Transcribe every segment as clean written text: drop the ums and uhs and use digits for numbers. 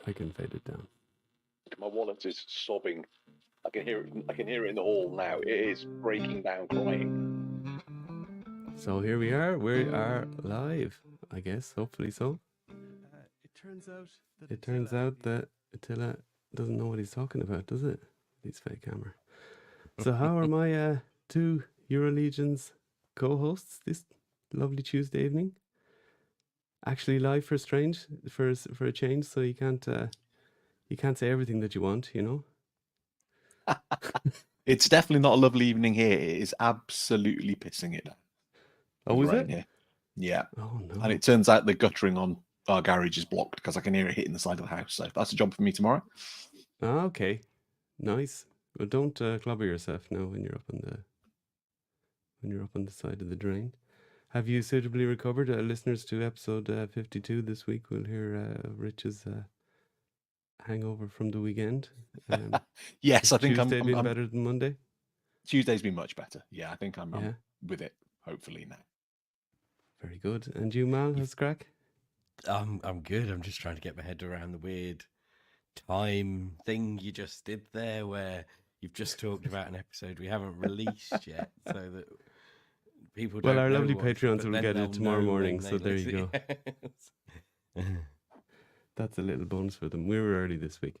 I can fade it down. My wallet is sobbing. I can hear it. I can hear it in the hall now. It is breaking down, crying. So here we are. We are live. I guess. Hopefully so. It turns out that Attila doesn't know what he's talking about, does it? His fake camera. So how are my two EuroLegions co-hosts this lovely Tuesday evening? Actually live for a change, so you can't say everything that you want, you know. It's definitely not a lovely evening here. It is absolutely pissing it down. Oh, is it? Here. Yeah. Oh no. And it turns out the guttering on our garage is blocked because I can hear it hitting the side of the house. So that's a job for me tomorrow. Ah, okay. Nice. Well, don't clobber yourself now when you're up on the side of the drain. Have you suitably recovered? Listeners to episode 52 this week will hear Rich's hangover from the weekend. Yes, I think Tuesday been I'm better than Monday. Tuesday's been much better. Yeah, I think I'm with it. Hopefully now. Very good. And you, Mal, how's crack? I'm good. I'm just trying to get my head around the weird time thing you just did there, where you've just talked about an episode we haven't released yet, so that people don't our know lovely what's Patreons it, will get it tomorrow morning, so there you go. That's a little bonus for them. We were early this week.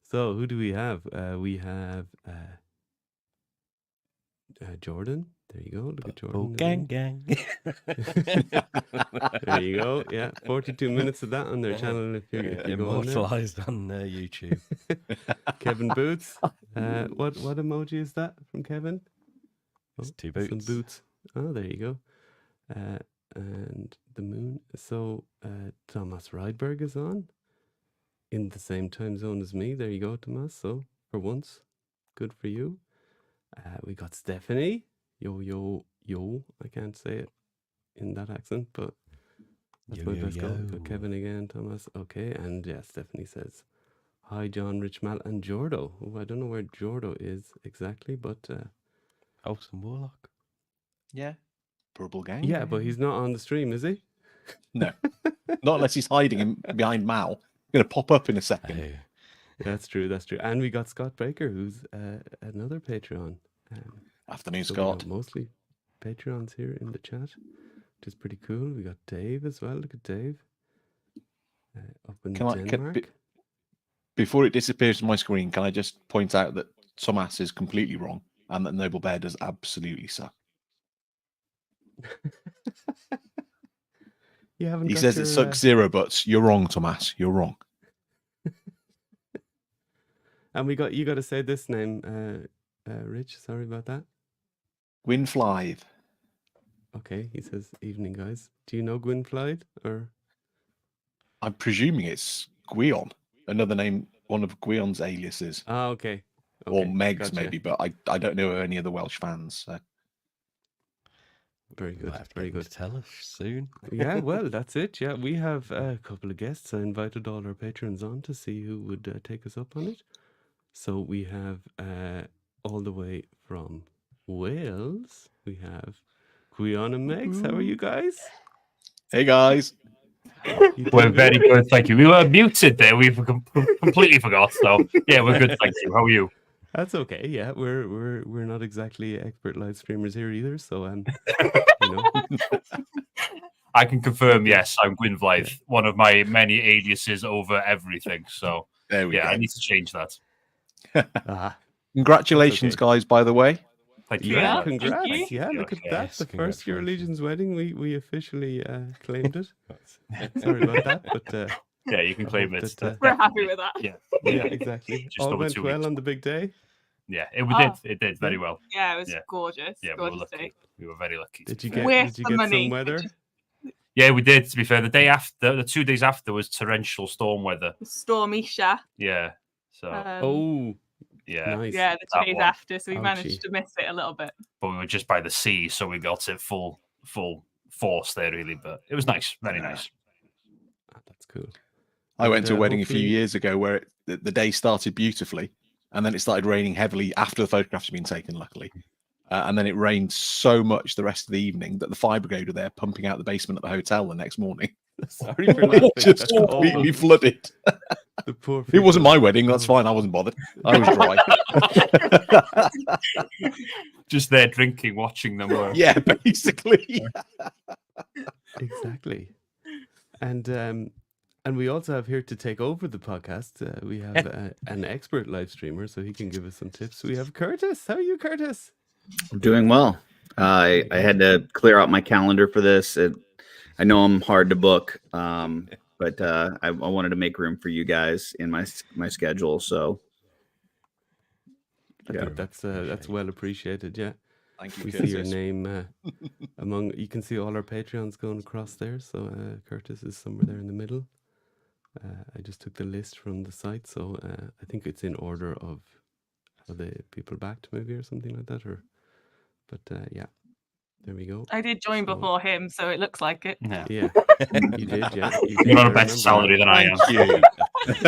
So who do we have? We have Jordan. There you go. Look at Jordan. Gang. There you go. Yeah, 42 minutes of that on their channel. If you immortalized on YouTube. Kevin Boots. What emoji is that from Kevin? It's two boots. Some boots. Oh, there you go. And the moon. So Thomas Rydberg is on in the same time zone as me. There you go, Thomas. So for once, good for you. We got Stephanie. Yo. I can't say it in that accent, but that's my best call. We got Kevin again, Thomas. Okay, and yeah, Stephanie says, hi, John, Rich, Mal, and Jordo. Oh, I don't know where Jordo is exactly, but... House and Warlock. Yeah. Purple Gang. Yeah, but he's not on the stream, is he? No. Not unless he's hiding behind Mal. Going to pop up in a second. Oh. That's true. And we got Scott Baker, who's another Patreon. Afternoon, Scott. Mostly Patreons here in the chat, which is pretty cool. We got Dave as well. Look at Dave. Up in Denmark. Before it disappears from my screen, can I just point out that Thomas is completely wrong and that Noble Bear does absolutely suck. He says it sucks 0 buts. You're wrong, Thomas. You're wrong. And you got to say this name, Rich. Sorry about that. Gwyn Flythe. Okay, he says, evening, guys. Do you know Gwyn Flythe? Or I'm presuming it's Gwion, another name, one of Gwion's aliases. Ah, okay. Or Megs, maybe, but I don't know any of the Welsh fans. So. Very good. Very good. Tell us soon. Yeah, well, that's it. Yeah, we have a couple of guests. I invited all our patrons on to see who would take us up on it. So we have all the way from Wales, we have Gwion and Megs. How are you guys? Hey, guys. We're very good, thank you. We were muted there. We completely forgot. So yeah, we're good, thank you. How are you? That's okay. Yeah, we're not exactly expert live streamers here either. So you know. I can confirm. Yes, I'm Gwyn Blythe, one of my many aliases over everything. So there we go. I need to change that. Congratulations, guys! By the way. Thank you. Yeah, congrats. Yeah, look at that. The first EuroLegions wedding, we officially claimed it. Sorry about that, but yeah, you can claim it. We're happy with that. Yeah, exactly. Just all over went 2 well weeks. on the big day. Yeah, it did very well. Yeah, it was gorgeous. Yeah, we were lucky. We were very lucky. Did you get some weather? Yeah, we did. To be fair, the 2 days after was torrential storm weather. Stormy Isha. Yeah. So. Yeah. Nice. Yeah, the 2 days after, so we managed to miss it a little bit. But we were just by the sea, so we got it full force there, really. But it was nice, very nice. That's cool. I went to a wedding a few years ago where the day started beautifully, and then it started raining heavily after the photographs had been taken, luckily. And then it rained so much the rest of the evening that the fire brigade were there pumping out the basement at the hotel the next morning. Sorry for laughing. Just completely flooded. The poor It wasn't people. my wedding. That's Oh. fine. I wasn't bothered. I was dry. Just there drinking, watching them work. Yeah, basically. Exactly. And we also have here to take over the podcast. We have an expert live streamer, so he can give us some tips. We have Curtis. How are you, Curtis? I'm doing well. I had to clear out my calendar for this. I know I'm hard to book, but I wanted to make room for you guys in my schedule. So I think that's well appreciated. Yeah. Thank you, We Curtis. see your name among. You can see all our Patreons going across there. So Curtis is somewhere there in the middle. I just took the list from the site, so I think it's in order of how the people backed, maybe, or something like that. But yeah, there we go. I did join before him, so it looks like it. Yeah. Yeah, you did. Yeah, you did. You're on I a better remember salary now. than I am. Thank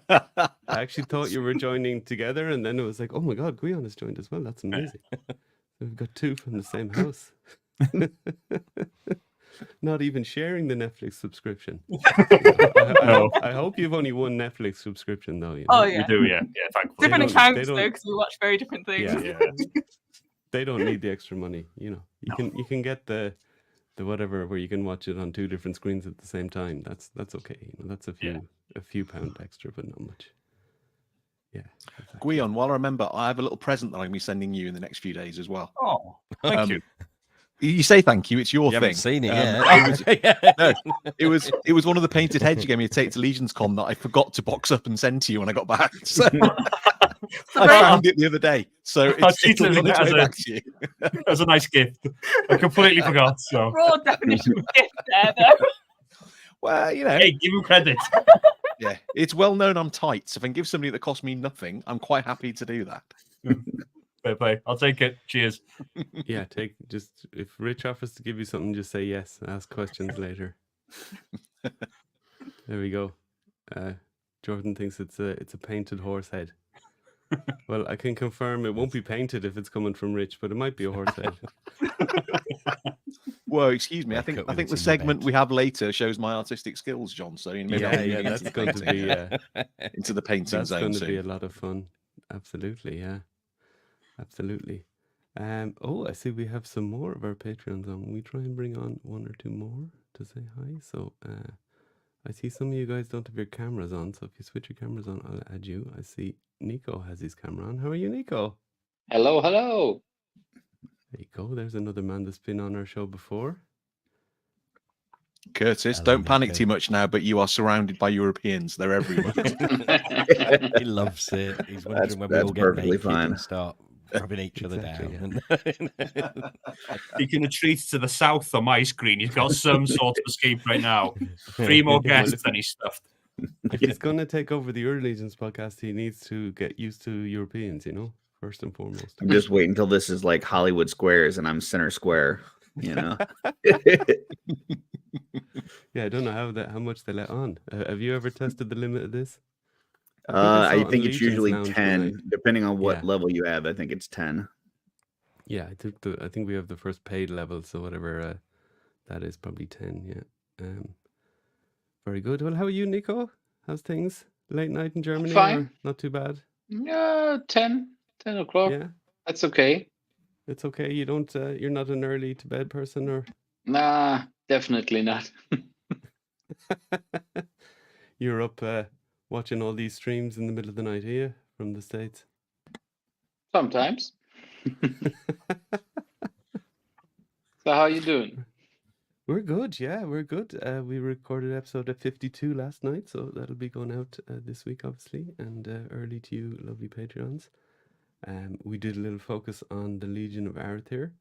you. I actually thought you were joining together, and then it was like, oh my god, Guion has joined as well. That's amazing. We've got two from the same house. Not even sharing the Netflix subscription. I hope you've only one Netflix subscription, though. You know? Oh We yeah, do, yeah, thankfully. different don't- accounts they though, don't- because we watch very different things. Yeah. They don't need the extra money. You know, you can get the whatever where you can watch it on two different screens at the same time. That's okay. You know, that's a few pound extra, but not much. Yeah. Exactly. Guion, while I remember, I have a little present that I'm going to be sending you in the next few days as well. Oh, thank you. You say thank you. It's your You thing. haven't seen it It was one of the painted heads you gave me to take to Legion's Con that I forgot to box up and send to you when I got back. So I found it the other day. So it's treated on it its way as back to you. That's a nice gift. I completely forgot. So, Raw definition of gift there, though. Well, you know, hey, give him credit. yeah, it's well known I'm tight. So if I can give somebody that cost me nothing, I'm quite happy to do that. Fair play. I'll take it. Cheers. Yeah, if Rich offers to give you something, just say yes. Ask questions later. There we go. Jordan thinks it's a painted horse head. Well, I can confirm it won't be painted if it's coming from Rich, but it might be a horse head. Whoa, excuse me. I Wake up think when the it's in your segment bed. we have later shows my artistic skills, John. So maybe I'll move That's into going to be into the painting that's zone going to be a soon. lot of fun. Absolutely, yeah, absolutely. Oh, I see we have some more of our Patreons on. We try and bring on one or two more to say hi. So I see some of you guys don't have your cameras on. So if you switch your cameras on, I'll add you. I see Nico has his camera on. How are you, Nico? Hello, hello. There you go. There's another man that's been on our show before. Curtis, Hello, don't panic Nico. too much now, but you are surrounded by Europeans. They're everywhere. He loves it. He's wondering when we that's all get perfectly naked fine. and start rubbing each other Exactly, down. Taking a treat to the south on my screen. He's got some sort of escape right now. 3 more guests than he's stuffed. If he's going to take over the Early Legions podcast, he needs to get used to Europeans, you know, first and foremost. I'm just waiting until this is like Hollywood Squares and I'm center square. You know. Yeah, I don't know how much they let on. Have you ever tested the limit of this? I saw think on it's Legion's usually Lounge when 10, depending on what Yeah. level you have. I think it's 10. Yeah, I think we have the first paid level, so whatever that is, probably 10. Yeah. Very good. Well, how are you, Nico? How's things? Late night in Germany? Fine. Or not too bad. Yeah, 10 o'clock. Yeah, That's okay. it's okay. You don't. You're not an early to bed person, or Nah, definitely not. you're up watching all these streams in the middle of the night, are you, from the States? Sometimes. So how you doing? We're good, yeah, we're good. We recorded episode 52 last night, so that'll be going out this week, obviously, and early to you, lovely Patreons. We did a little focus on the Legion of Arthur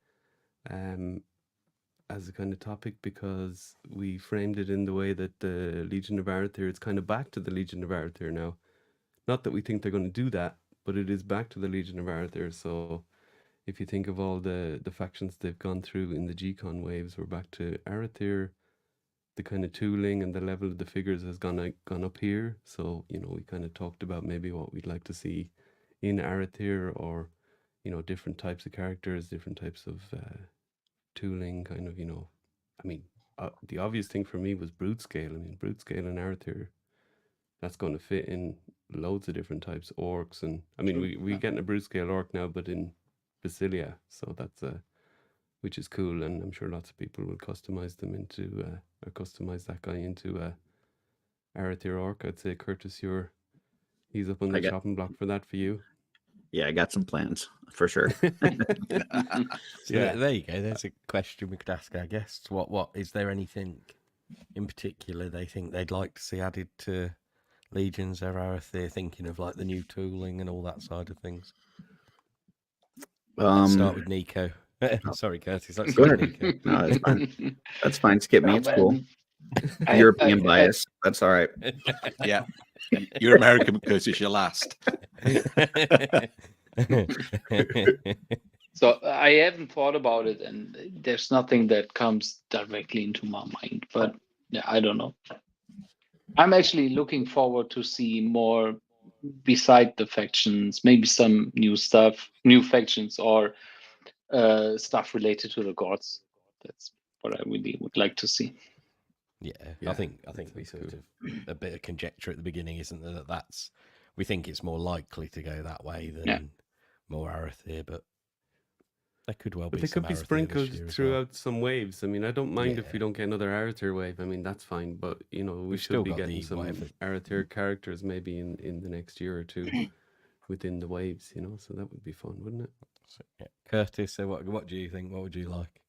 as a kind of topic because we framed it in the way that the Legion of Arthur, it's kind of back to the Legion of Arthur now. Not that we think they're going to do that, but it is back to the Legion of Arthur, so if you think of all the factions they've gone through in the G-Con waves, we're back to Arathir. The kind of tooling and the level of the figures has gone up here. So, you know, we kind of talked about maybe what we'd like to see in Arathir, or, you know, different types of characters, different types of tooling, kind of, you know. I mean, the obvious thing for me was brute scale. I mean, brute scale and Arathir that's going to fit in loads of different types, orcs, and I mean we getting a brute scale orc now, but in Basilia, so that's which is cool, and I'm sure lots of people will customize them into or customize that guy into Arathir orc. I'd say Curtis, he's up on the chopping block for that for you. Yeah, I got some plans for sure. So there you go. There's a question we could ask our guests. What is there anything in particular they think they'd like to see added to Legions of Arathir, thinking of like the new tooling and all that side of things? Let's start with Nico. Sorry, Curtis. Let's Go start ahead. with Nico. No, that's fine. That's fine. Skip me. It's cool. I- European I- bias. That's all right. Yeah. You're American, Curtis. You're last. So I haven't thought about it, and there's nothing that comes directly into my mind. But yeah, I don't know. I'm actually looking forward to see more beside the factions, maybe some new stuff, new factions, or stuff related to the gods. That's what I really would like to see. Yeah, Yeah, I think we sounds sort of a bit of conjecture at the beginning, isn't there? That's we think it's more likely to go that way than more Arathir, but there could well But be they some could be Arathir sprinkled this year as throughout some waves. I mean, I don't mind if Yeah. we don't get another Arathir wave. I mean, that's fine. But we We've should still be got getting the some whatever. Arathir characters maybe in the next year or two within the waves. So that would be fun, wouldn't it? So, yeah. Curtis, so what do you think? What would you like?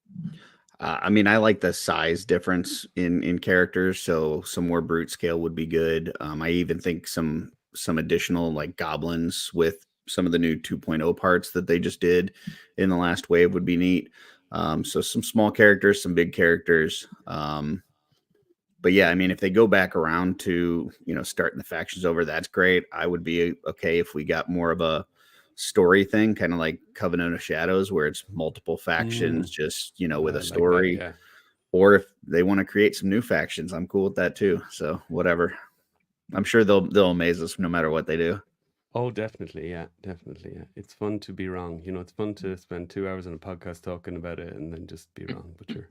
I mean, I like the size difference in characters, so some more brute scale would be good. I even think some additional like goblins with some of the new 2.0 parts that they just did in the last wave would be neat. So some small characters, some big characters. But yeah, I mean, if they go back around to starting the factions over, that's great. I would be okay if we got more of a story thing, kind of like Covenant of Shadows, where it's multiple factions, just with I a like that, story. yeah. Or if they want to create some new factions, I'm cool with that too. So whatever. I'm sure they'll amaze us no matter what they do. Oh, definitely, yeah, definitely, yeah. It's fun to be wrong. It's fun to spend 2 hours on a podcast talking about it and then just be wrong. But sure.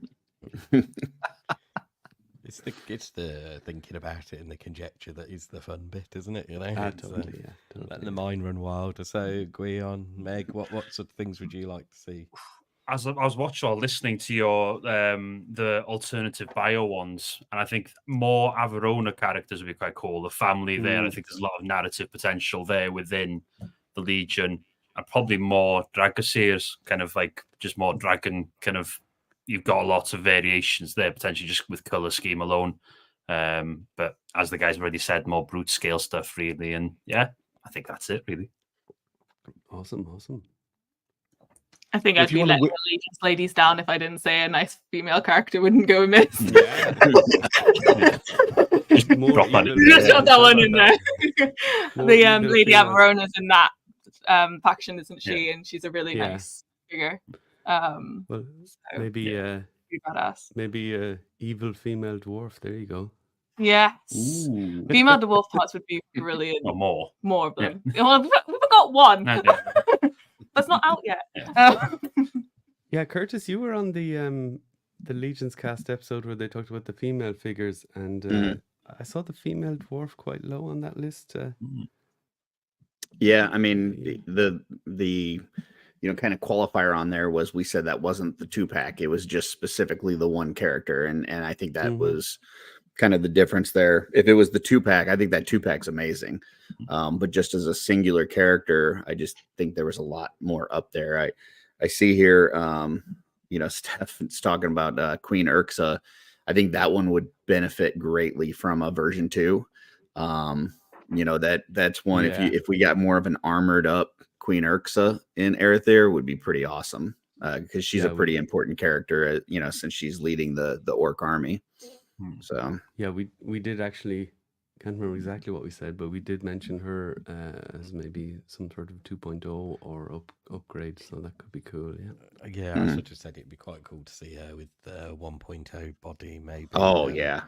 It's the thinking about it and the conjecture that is the fun bit, isn't it? It's, Totally, yeah. letting Totally. the mind run wild. So, Guion, Meg, what sort of things would you like to see? As I was watching or listening to your the alternative bio ones, and I think more Averona characters would be quite cool. The family there, I think there's a lot of narrative potential there within the Legion, and probably more Dragosirs, kind of like just more dragon kind of. You've got lots of variations there potentially just with color scheme alone. But as the guys have already said, more brute scale stuff really, and yeah, I think that's it really. Awesome. I think If I'd you be wanna letting wi- the Legions ladies down if I didn't say a nice female character wouldn't go amiss. Yeah. More Drop that evil in. Just got that one in there. More The evil Lady females. Avarona's in that faction, isn't she? And she's a really Yeah. nice figure. Well, So, maybe be badass. maybe a evil female dwarf. There you go. Yes. Ooh. Female dwarf parts would be brilliant. Or more. More of them. Well, we've got one. No, That's not out yet. Yeah, Curtis, you were on the Legions cast episode where they talked about the female figures, and I saw the female dwarf quite low on that list. Yeah, I mean the kind of qualifier on there was we said that wasn't the 2-pack. It was just specifically the one character, and I think that was kind of the difference there. If it was the 2-pack, I think that 2-pack's amazing. But just as a singular character, I just think there was a lot more up there. I see here, Steph's talking about Queen Urxa. I think that one would benefit greatly from a version 2. That's one. Yeah. If we got more of an armored up Queen Urxa in Arathir, would be pretty awesome. Because she's a pretty important character, since she's leading the orc army. So Yeah, we did actually, can't remember exactly what we said, but we did mention her as maybe some sort of 2.0 or upgrade, so that could be cool. Yeah. Yeah, I sort of said it'd be quite cool to see her with 1.0 body, maybe. Oh yeah.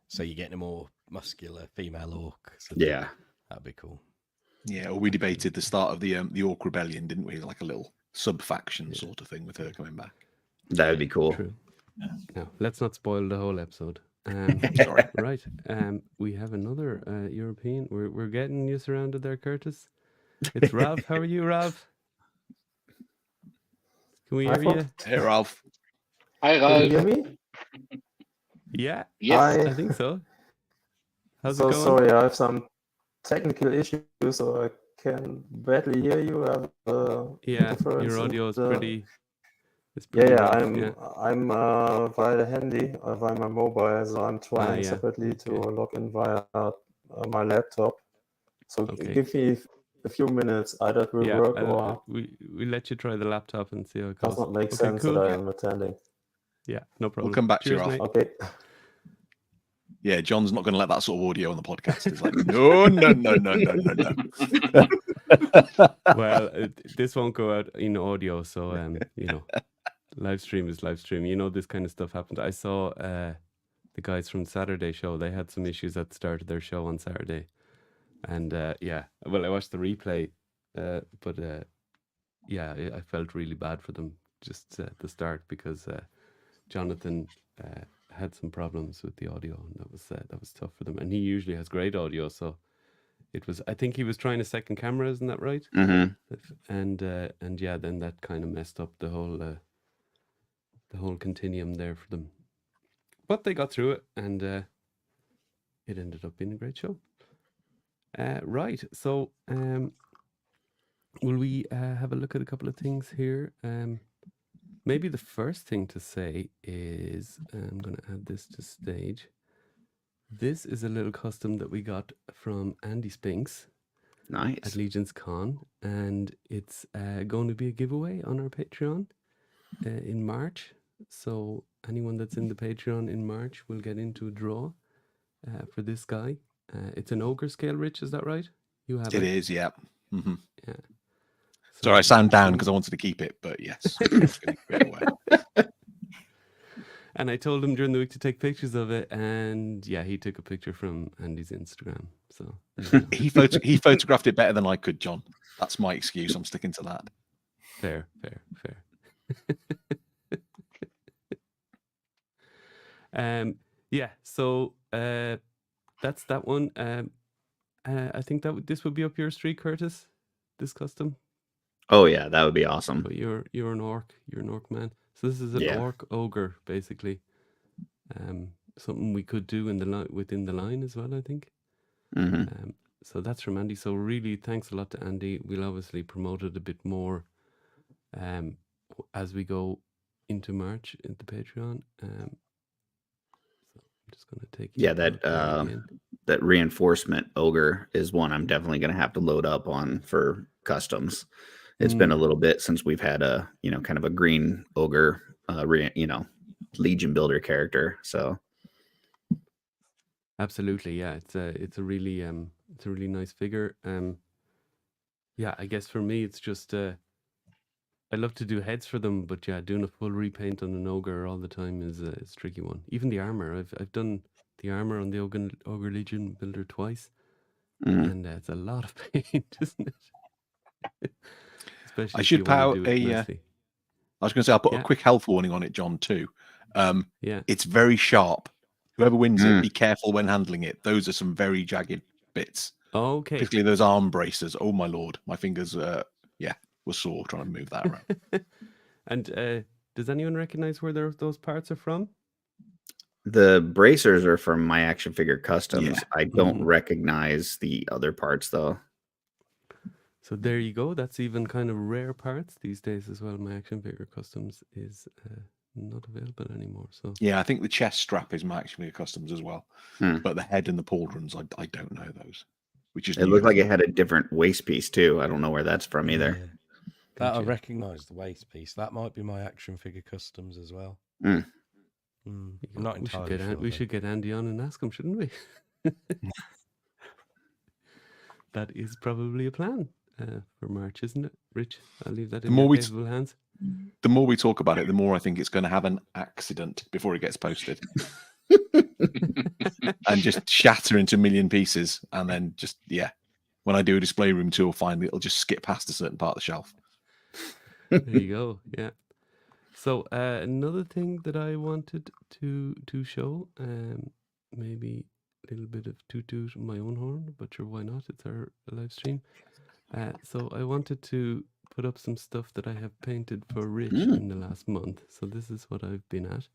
So you're getting a more muscular female orc. So Yeah. that'd be cool. Yeah, well, we debated the start of the Orc Rebellion, didn't we? Like a little sub faction sort of thing with her coming back. That would be cool. True. Now, let's not spoil the whole episode. Sorry. Right. We have another European. We're getting you surrounded there, Curtis. It's Ralph. How are you, Ralph? Can we hear you? Hey, Ralph. Hi, Can you Ralph. hear me? Yeah, Yes. I think so. How's So it going? sorry, I have some technical issues, so I can badly hear you. Yeah, Interference your in audio is the- pretty. It's pretty Yeah, rough. I'm via the handy, via my mobile, so I'm trying yeah. separately to Okay. log in via my laptop. So Okay. give me a few minutes. Either it will Yeah, work or we let you try the laptop and see how it does goes. not make Okay, sense cool. that I am attending. Yeah, no problem. We'll come back Cheers, to you, Ralph. mate. Okay. Yeah, John's not going to let that sort of audio on the podcast. It's like, no. Well, this won't go out in audio, so live stream is live stream. This kind of stuff happened. I saw the guys from Saturday show. They had some issues at the start of their show on Saturday, and I watched the replay, but I felt really bad for them just at the start because Jonathan had some problems with the audio, and that was tough for them. And he usually has great audio, so it was. I think he was trying a second camera, isn't that right? Mm-hmm. And then that kind of messed up the whole continuum there for them. But they got through it, and it ended up being a great show. Right, so will we have a look at a couple of things here? Maybe the first thing to say is, I'm going to add this to stage. This is a little custom that we got from Andy Spinks at Nice. Legion's Con, and it's going to be a giveaway on our Patreon in March. So anyone that's in the Patreon in March will get into a draw for this guy. It's an ogre scale, Rich, is that right? You have It is, yeah. Mm-hmm. Yeah. Sorry, I sound down because I wanted to keep it, but yes. And I told him during the week to take pictures of it, and yeah, he took a picture from Andy's Instagram. So he photographed it better than I could, John. That's my excuse. I'm sticking to that. Fair. So that's that one. I think this would be up your street, Curtis. This custom. Oh yeah, that would be awesome. But you're an orc. You're an orc man. So this is an orc ogre, basically. Something we could do within the line as well, I think. Mm-hmm. So that's from Andy. So really, thanks a lot to Andy. We'll obviously promote it a bit more as we go into March in the Patreon. So I'm just going to take that reinforcement ogre is one I'm definitely going to have to load up on for customs. It's been a little bit since we've had a kind of a green ogre Legion builder character. So absolutely, yeah, it's a really nice figure. I guess for me it's just I love to do heads for them, but yeah, doing a full repaint on an ogre all the time is a tricky one. Even the armor, I've done the armor on the ogre Legion builder twice, and it's a lot of paint, isn't it? Especially I should put out I was going to say I'll put a quick health warning on it, John, too. It's very sharp. Whoever wins it, be careful when handling it. Those are some very jagged bits. Okay. Particularly those arm braces. Oh my lord, my fingers were sore trying to move that around. And does anyone recognize where those parts are from? The bracers are from My Action Figure Customs. Yeah. I don't recognize the other parts though. So there you go. That's even kind of rare parts these days as well. My Action Figure Customs is not available anymore. So yeah, I think the chest strap is My Action Figure Customs as well. But the head and the pauldrons, I don't know those. Which is it looked like it had a different waist piece too. I don't know where that's from either. Yeah. That I recognise the waist piece. That might be My Action Figure Customs as well. Mm. I'm not entirely sure. We should get Andy on and ask him, shouldn't we? That is probably a plan for March, isn't it, Rich? I'll leave that in your capable hands. The more we talk about it, the more I think it's going to have an accident before it gets posted. And just shatter into a million pieces. And then just, when I do a display room tour, finally, it'll just skip past a certain part of the shelf. There you go. Yeah. So another thing that I wanted to show, maybe a little bit of toot my own horn, but sure, why not? It's our live stream. So I wanted to put up some stuff that I have painted for Rich in the last month. So this is what I've been at.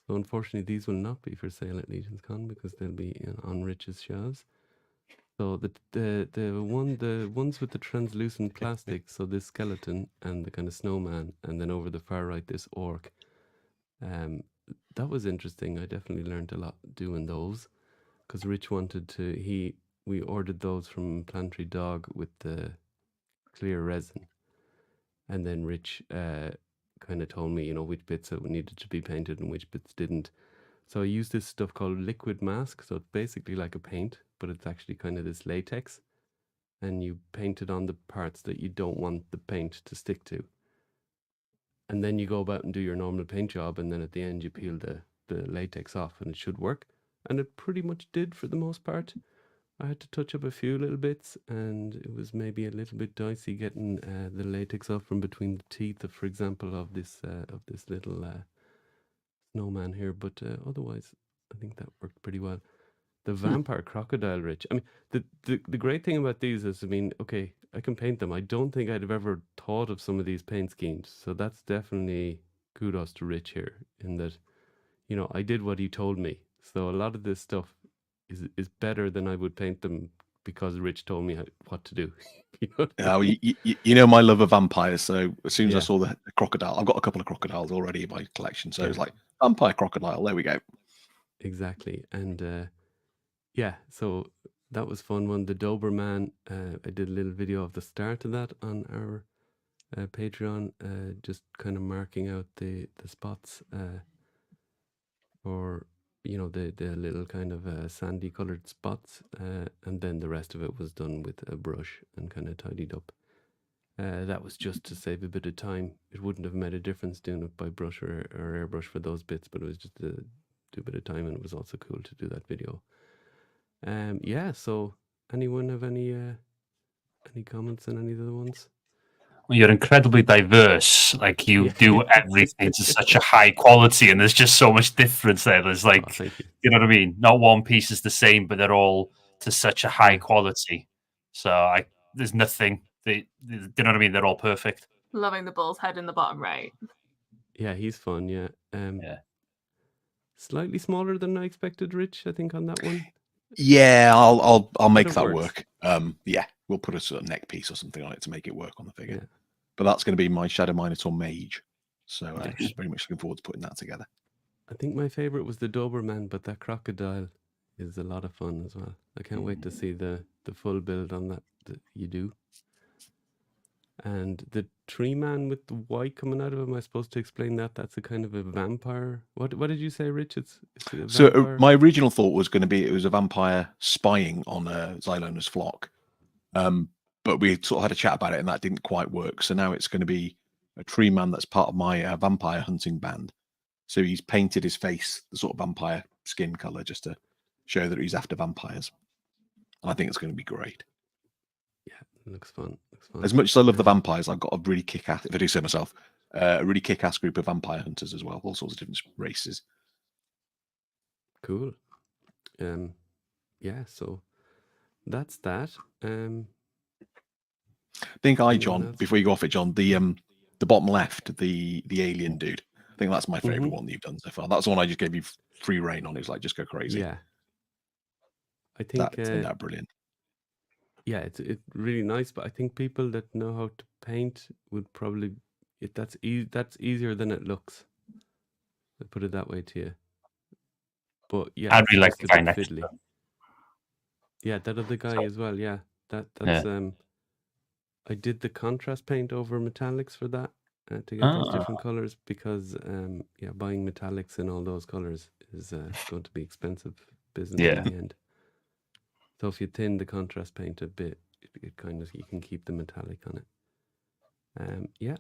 So unfortunately, these will not be for sale at Legion's Con because they'll be on Rich's shelves. So the ones with the translucent plastic, so this skeleton and the kind of snowman, and then over the far right this orc. That was interesting. I definitely learned a lot doing those because Rich wanted to. We ordered those from Planetary Dog with the clear resin, and then Rich kind of told me, which bits needed to be painted and which bits didn't. So I used this stuff called liquid mask. So it's basically like a paint, but it's actually kind of this latex. And you paint it on the parts that you don't want the paint to stick to. And then you go about and do your normal paint job. And then at the end, you peel the latex off and it should work. And it pretty much did for the most part. I had to touch up a few little bits and it was maybe a little bit dicey getting the latex off from between the teeth, for example, of this little snowman here, but otherwise I think that worked pretty well. The vampire crocodile, Rich. I mean, the great thing about these is, okay, I can paint them. I don't think I'd have ever thought of some of these paint schemes, so that's definitely kudos to Rich here in that, I did what he told me. So a lot of this stuff is better than I would paint them because Rich told me what to do. You know my love of vampires, so as soon as I saw the crocodile, I've got a couple of crocodiles already in my collection, so it's like vampire crocodile, there we go. Exactly. And so that was fun one. The Doberman, I did a little video of the start of that on our Patreon, just kind of marking out the spots for the little kind of sandy colored spots, and then the rest of it was done with a brush and kind of tidied up. That was just to save a bit of time. It wouldn't have made a difference doing it by brush or airbrush for those bits, but it was just to do a bit of time, and it was also cool to do that video. So anyone have any comments on any of the ones? Well, you're incredibly diverse. Like you do everything to such a high quality, and there's just so much difference there. There's like, you know what I mean? Not one piece is the same, but they're all to such a high quality. So there's nothing. You know what I mean? They're all perfect. Loving the bull's head in the bottom right. Yeah, he's fun. Yeah. Slightly smaller than I expected, Rich, I think, on that one. Yeah, I'll make that work. We'll put a sort of neck piece or something on it to make it work on the figure. But that's going to be my Shadow Minotaur Mage. So just very much looking forward to putting that together. I think my favorite was the Doberman, but that crocodile is a lot of fun as well. I can't wait to see the full build on that you do. And the tree man with the white coming out of him, I'm supposed to explain that? That's a kind of a vampire. What did you say, Rich? It's a vampire? So my original thought was going to be it was a vampire spying on Xylona's flock. But we sort of had a chat about it and that didn't quite work. So now it's going to be a tree man that's part of my vampire hunting band. So he's painted his face the sort of vampire skin color just to show that he's after vampires. And I think it's going to be great. Yeah, looks fun. As much as I love the vampires, I've got a really kick-ass, if I do say myself, a really kick-ass group of vampire hunters as well, all sorts of different races. Cool. So that's that. John, before you go off it, John, the bottom left, the alien dude, I think that's my favorite one that you've done so far. That's the one I just gave you free reign on. It's like, just go crazy. Yeah. I think that's brilliant. Yeah, it's really nice, but I think people that know how to paint would probably that's easier than it looks. I'll put it that way to you. But yeah, I'd really like the guy next fiddly. Yeah, that other guy as well. Yeah, that's I did the contrast paint over metallics for that to get those different colors because buying metallics in all those colors is going to be expensive business in the end. So if you thin the contrast paint a bit, it kind of, you can keep the metallic on it.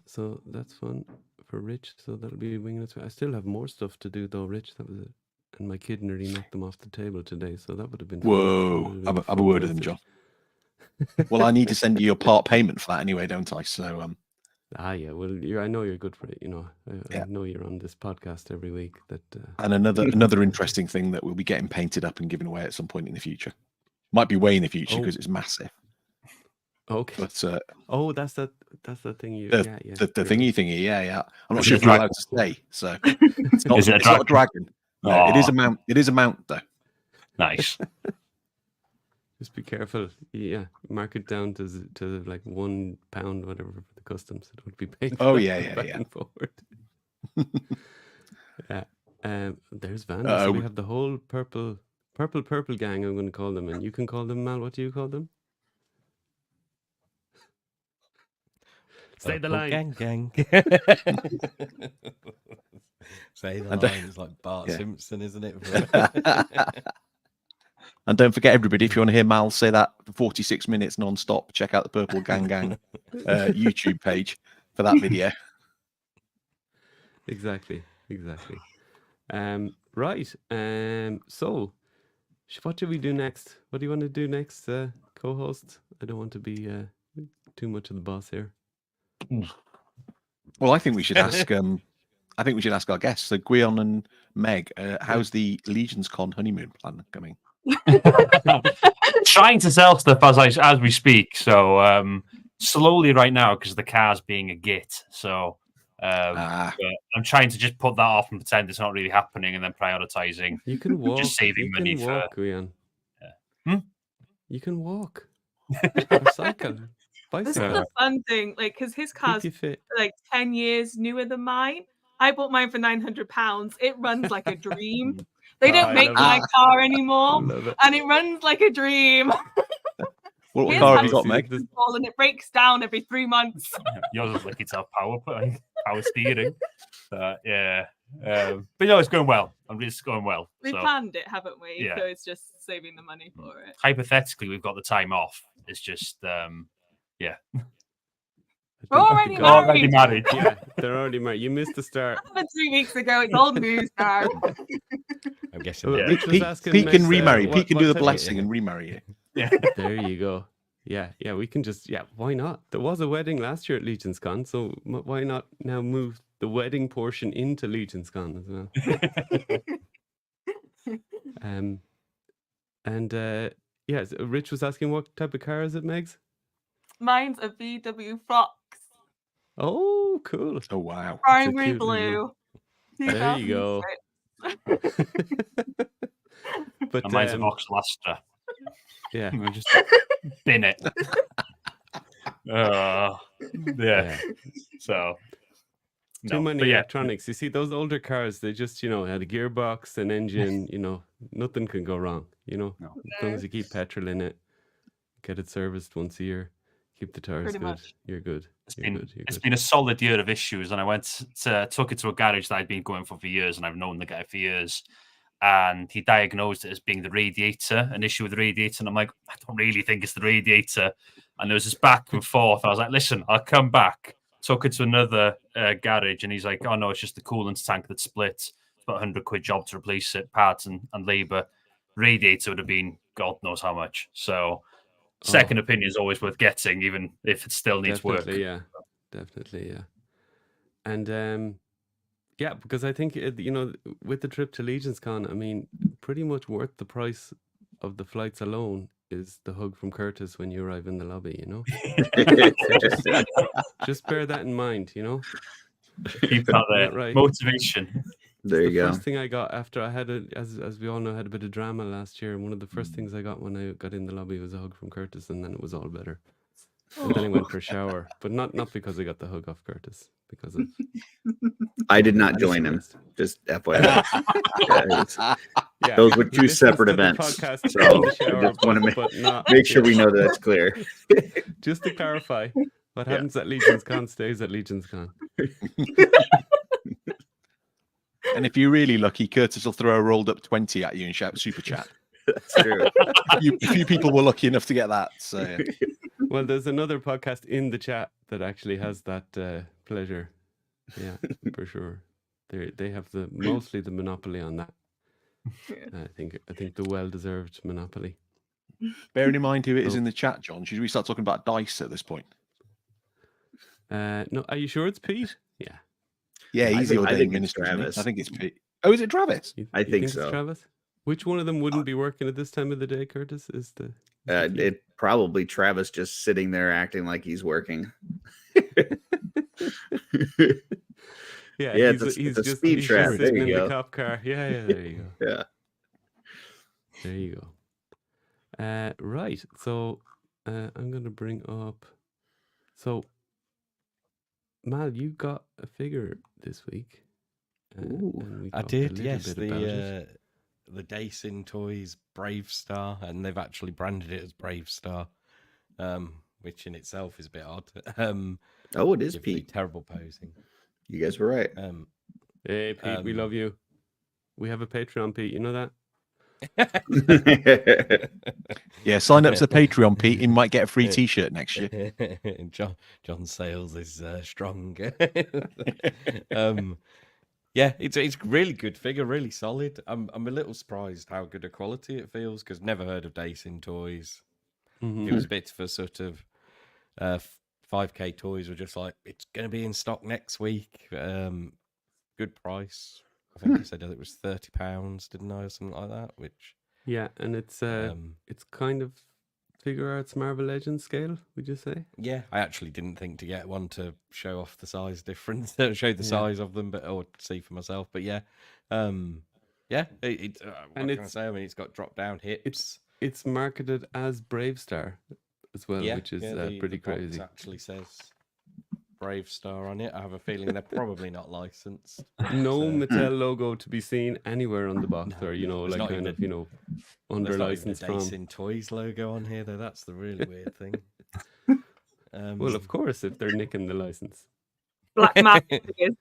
So that's fun for Rich. So that'll be winging its way. I still have more stuff to do though, Rich. That was it. And my kid nearly knocked them off the table today, so that would have been fun. Have a word with him, John. Well, I need to send you your part payment for that anyway, don't I? So Yeah. Well, I know you're good for it. You know, I know you're on this podcast every week. That And another interesting thing that will be getting painted up and given away at some point in the future. Might be way in the future because it's massive. Okay. But that's that thing you. the thingy. Yeah. I'm not sure if you're allowed to say. So it's not. Is it a It's not a dragon. No, it is Aw. a mount. It is a mount though. Nice. Just be careful. Yeah, mark it down to like £1, whatever, for the customs. It would be paid. Oh, back yeah. and forward. Yeah. There's Vanda. So we have the whole purple gang. I'm going to call them, and you can call them, Mal. What do you call them? Say the line. Gang. Say the And, line. It's like Bart yeah. Simpson, isn't it? And don't forget, everybody, if you want to hear Mal say that for 46 minutes non-stop, check out the Purple Gang YouTube page for that video. Exactly. Right. So, what do we do next? What do you want to do next, co-host? I don't want to be too much of the boss here. Well, I think we should ask. I think we should ask our guests. So, Gwion and Meg, how's the Legions Con honeymoon plan coming? Trying to sell stuff as we speak. So slowly right now because the car's being a git. So but I'm trying to just put that off and pretend it's not really happening, and then prioritizing. You can walk. Just saving money for. Gwion. Yeah. You can walk. Or cycle. This is the fun thing, like, because his car's like 10 years newer than mine. I bought mine for £900. It runs like a dream. They don't make my car anymore, and it runs like a dream. What car have you got, Meg? And it breaks down every 3 months. Yours is lucky to have power steering. Yeah. But no, it's going well. It's going well. We planned it, haven't we? Yeah. So it's just saving the money for it. Hypothetically, we've got the time off. It's just, yeah. We're already married. Yeah, they're already married. You missed the start. That happened 3 weeks ago. It's old news now. I'm guessing. Yeah. Pete can remarry. Pete can do the blessing and remarry you. Yeah. There you go. Yeah, we can just, why not? There was a wedding last year at Legion's Con, so why not now move the wedding portion into Legion's Con as well? Rich was asking what type of car is it, Megs? Mine's a VW Fox. Oh, cool. Oh, wow. Primary blue. There you go. But mine's a Vox Lastra. Yeah. I just bin it. Yeah. So too many electronics. You see, those older cars, they just, had a gearbox, an engine, nothing can go wrong, As long as you keep petrol in it, get it serviced once a year, keep the tires Pretty good, much. you're good. It's been a solid year of issues, and I took it to a garage that I'd been going for years, and I've known the guy for years. And he diagnosed it as being the radiator, an issue with the radiator. And I'm like, I don't really think it's the radiator. And there was this back and forth. I was like, listen, I'll come back. Took it to another garage, and he's like, oh, no, it's just the coolant tank that split. It's about £100 job to replace it, parts and labour. Radiator would have been God knows how much. So second opinion is always worth getting, even if it still needs work. Definitely, yeah. And yeah, because I think, with the trip to Legion's Con, I mean, pretty much worth the price of the flights alone is the hug from Curtis when you arrive in the lobby, just bear that in mind, Keep that there. Right. Motivation. There you go. First thing I got after I had, as we all know, had a bit of drama last year, and one of the first things I got when I got in the lobby was a hug from Curtis, and then it was all better. And then I went for a shower, but not because I got the hug off Curtis, because of. I did not join him. Just FYI. Those were two separate events. So I just want to make sure we know that's clear. Just to clarify, what happens at Legion's Con stays at Legion's Con. And if you're really lucky, Curtis will throw a rolled up 20 at you and shout super chat. That's true. A few people were lucky enough to get that. So. Yeah. Well, there's another podcast in the chat that actually has that pleasure. Yeah, for sure. They have mostly the monopoly on that. I think the well-deserved monopoly. Bearing in mind who it is in the chat, John, should we start talking about dice at this point? No, are you sure it's Pete? Yeah. Yeah, he's the I ordained think it's minister. Isn't he? Travis. I think it's Pete. Oh, is it Travis? I think it's so. Travis? Which one of them wouldn't be working at this time of the day, Curtis? Is the It probably Travis just sitting there acting like he's working. Yeah, it's a speed trap. Just There sitting you in go. the cop car. Yeah, there you go. Yeah. There you go. Right. So I'm going to bring up. So, Mal, you got a figure this week. And we I talked did, a little yes. bit about it. The Dacian Toys Brave Star, and they've actually branded it as Brave Star, which in itself is a bit odd. Oh, it is given the Pete. terrible posing. You guys were right. Hey, Pete, we love you. We have a Patreon, Pete. You know that? Yeah, sign up to the Patreon, Pete, and you might get a free T-shirt next year. John Sales is strong. Yeah, it's a really good figure, really solid. I'm a little surprised how good a quality it feels because never heard of Dacian Toys. Mm-hmm. It was a bit for sort of 5K Toys were just like it's going to be in stock next week. Good price. I think I said it was £30, didn't I, or something like that? Which and it's kind of figure arts Marvel Legends scale. Would you say? Yeah, I actually didn't think to get one to show off the size difference, show the size of them, or see for myself. But yeah, what can I say? I mean, it's got drop down hips. It's marketed as Brave Star as well, which is pretty the crazy. Box actually says Brave Star on it. I have a feeling they're probably not licensed. No Mattel logo to be seen anywhere on the box, or like kind even, of under license from. Dacian Toys logo on here, though. That's the really weird thing. Well, of course, if they're nicking the license. Black market figures.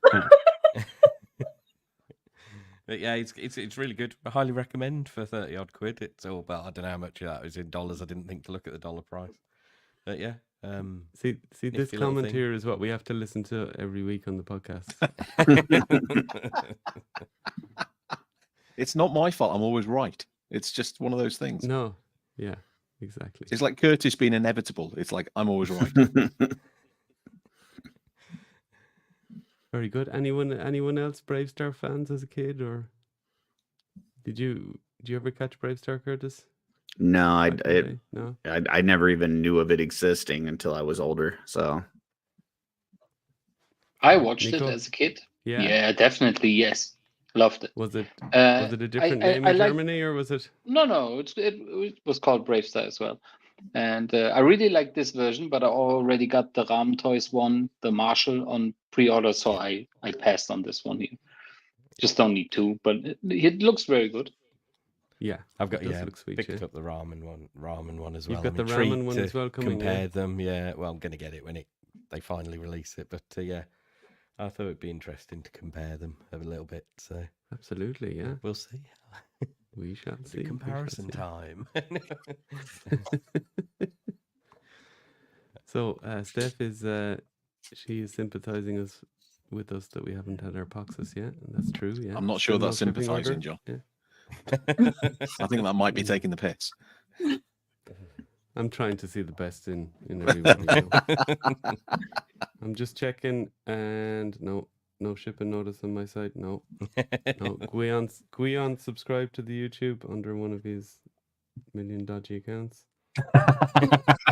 But yeah, it's really good. I highly recommend for 30 odd quid. It's all about, I don't know how much of that is in dollars. I didn't think to look at the dollar price. But yeah. See, this comment here is what we have to listen to every week on the podcast. It's not my fault. I'm always right. It's just one of those things. No. Yeah, exactly. It's like Curtis being inevitable. It's like I'm always right. Very good. Anyone else Brave Star fans as a kid, or did you ever catch Brave Star, Curtis? No, No. I never even knew of it existing until I was older. So I watched it as a kid. Yeah, definitely. Yes, loved it. Was it a different name in Germany, or was it? No. It was called Brave Star as well, and I really like this version. But I already got the Ram Toys one, the Marshall, on pre-order, so I passed on this one here. Just don't need two, but it looks very good. Yeah, I've got sweet, picked up the ramen one as well. You've got the ramen one as well coming. Compare them, yeah. Well, I'm going to get it when they finally release it, but yeah, I thought it'd be interesting to compare them a little bit. So absolutely, yeah, we'll see. We shall see. Comparison time. So Steph is she is sympathizing with us that we haven't had our boxes yet, and that's true. Yeah, I'm not sure that's sympathizing, John. Yeah. I think that might be taking the piss. I'm trying to see the best in everyone. I'm just checking, and no shipping notice on my side. No. Guion subscribed to the YouTube under one of his million dodgy accounts.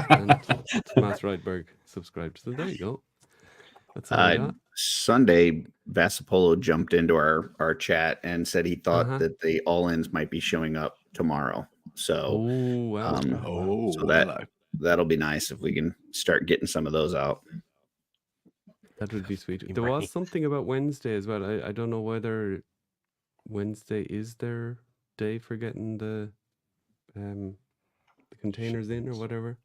And Tomas Rydberg subscribed. So there you go. That's all I got. Sunday, Vasapolo jumped into our chat and said he thought that the all-ins might be showing up tomorrow. So, that'll be nice if we can start getting some of those out. That would be sweet. There was something about Wednesday as well. I don't know whether Wednesday is their day for getting the containers in or whatever.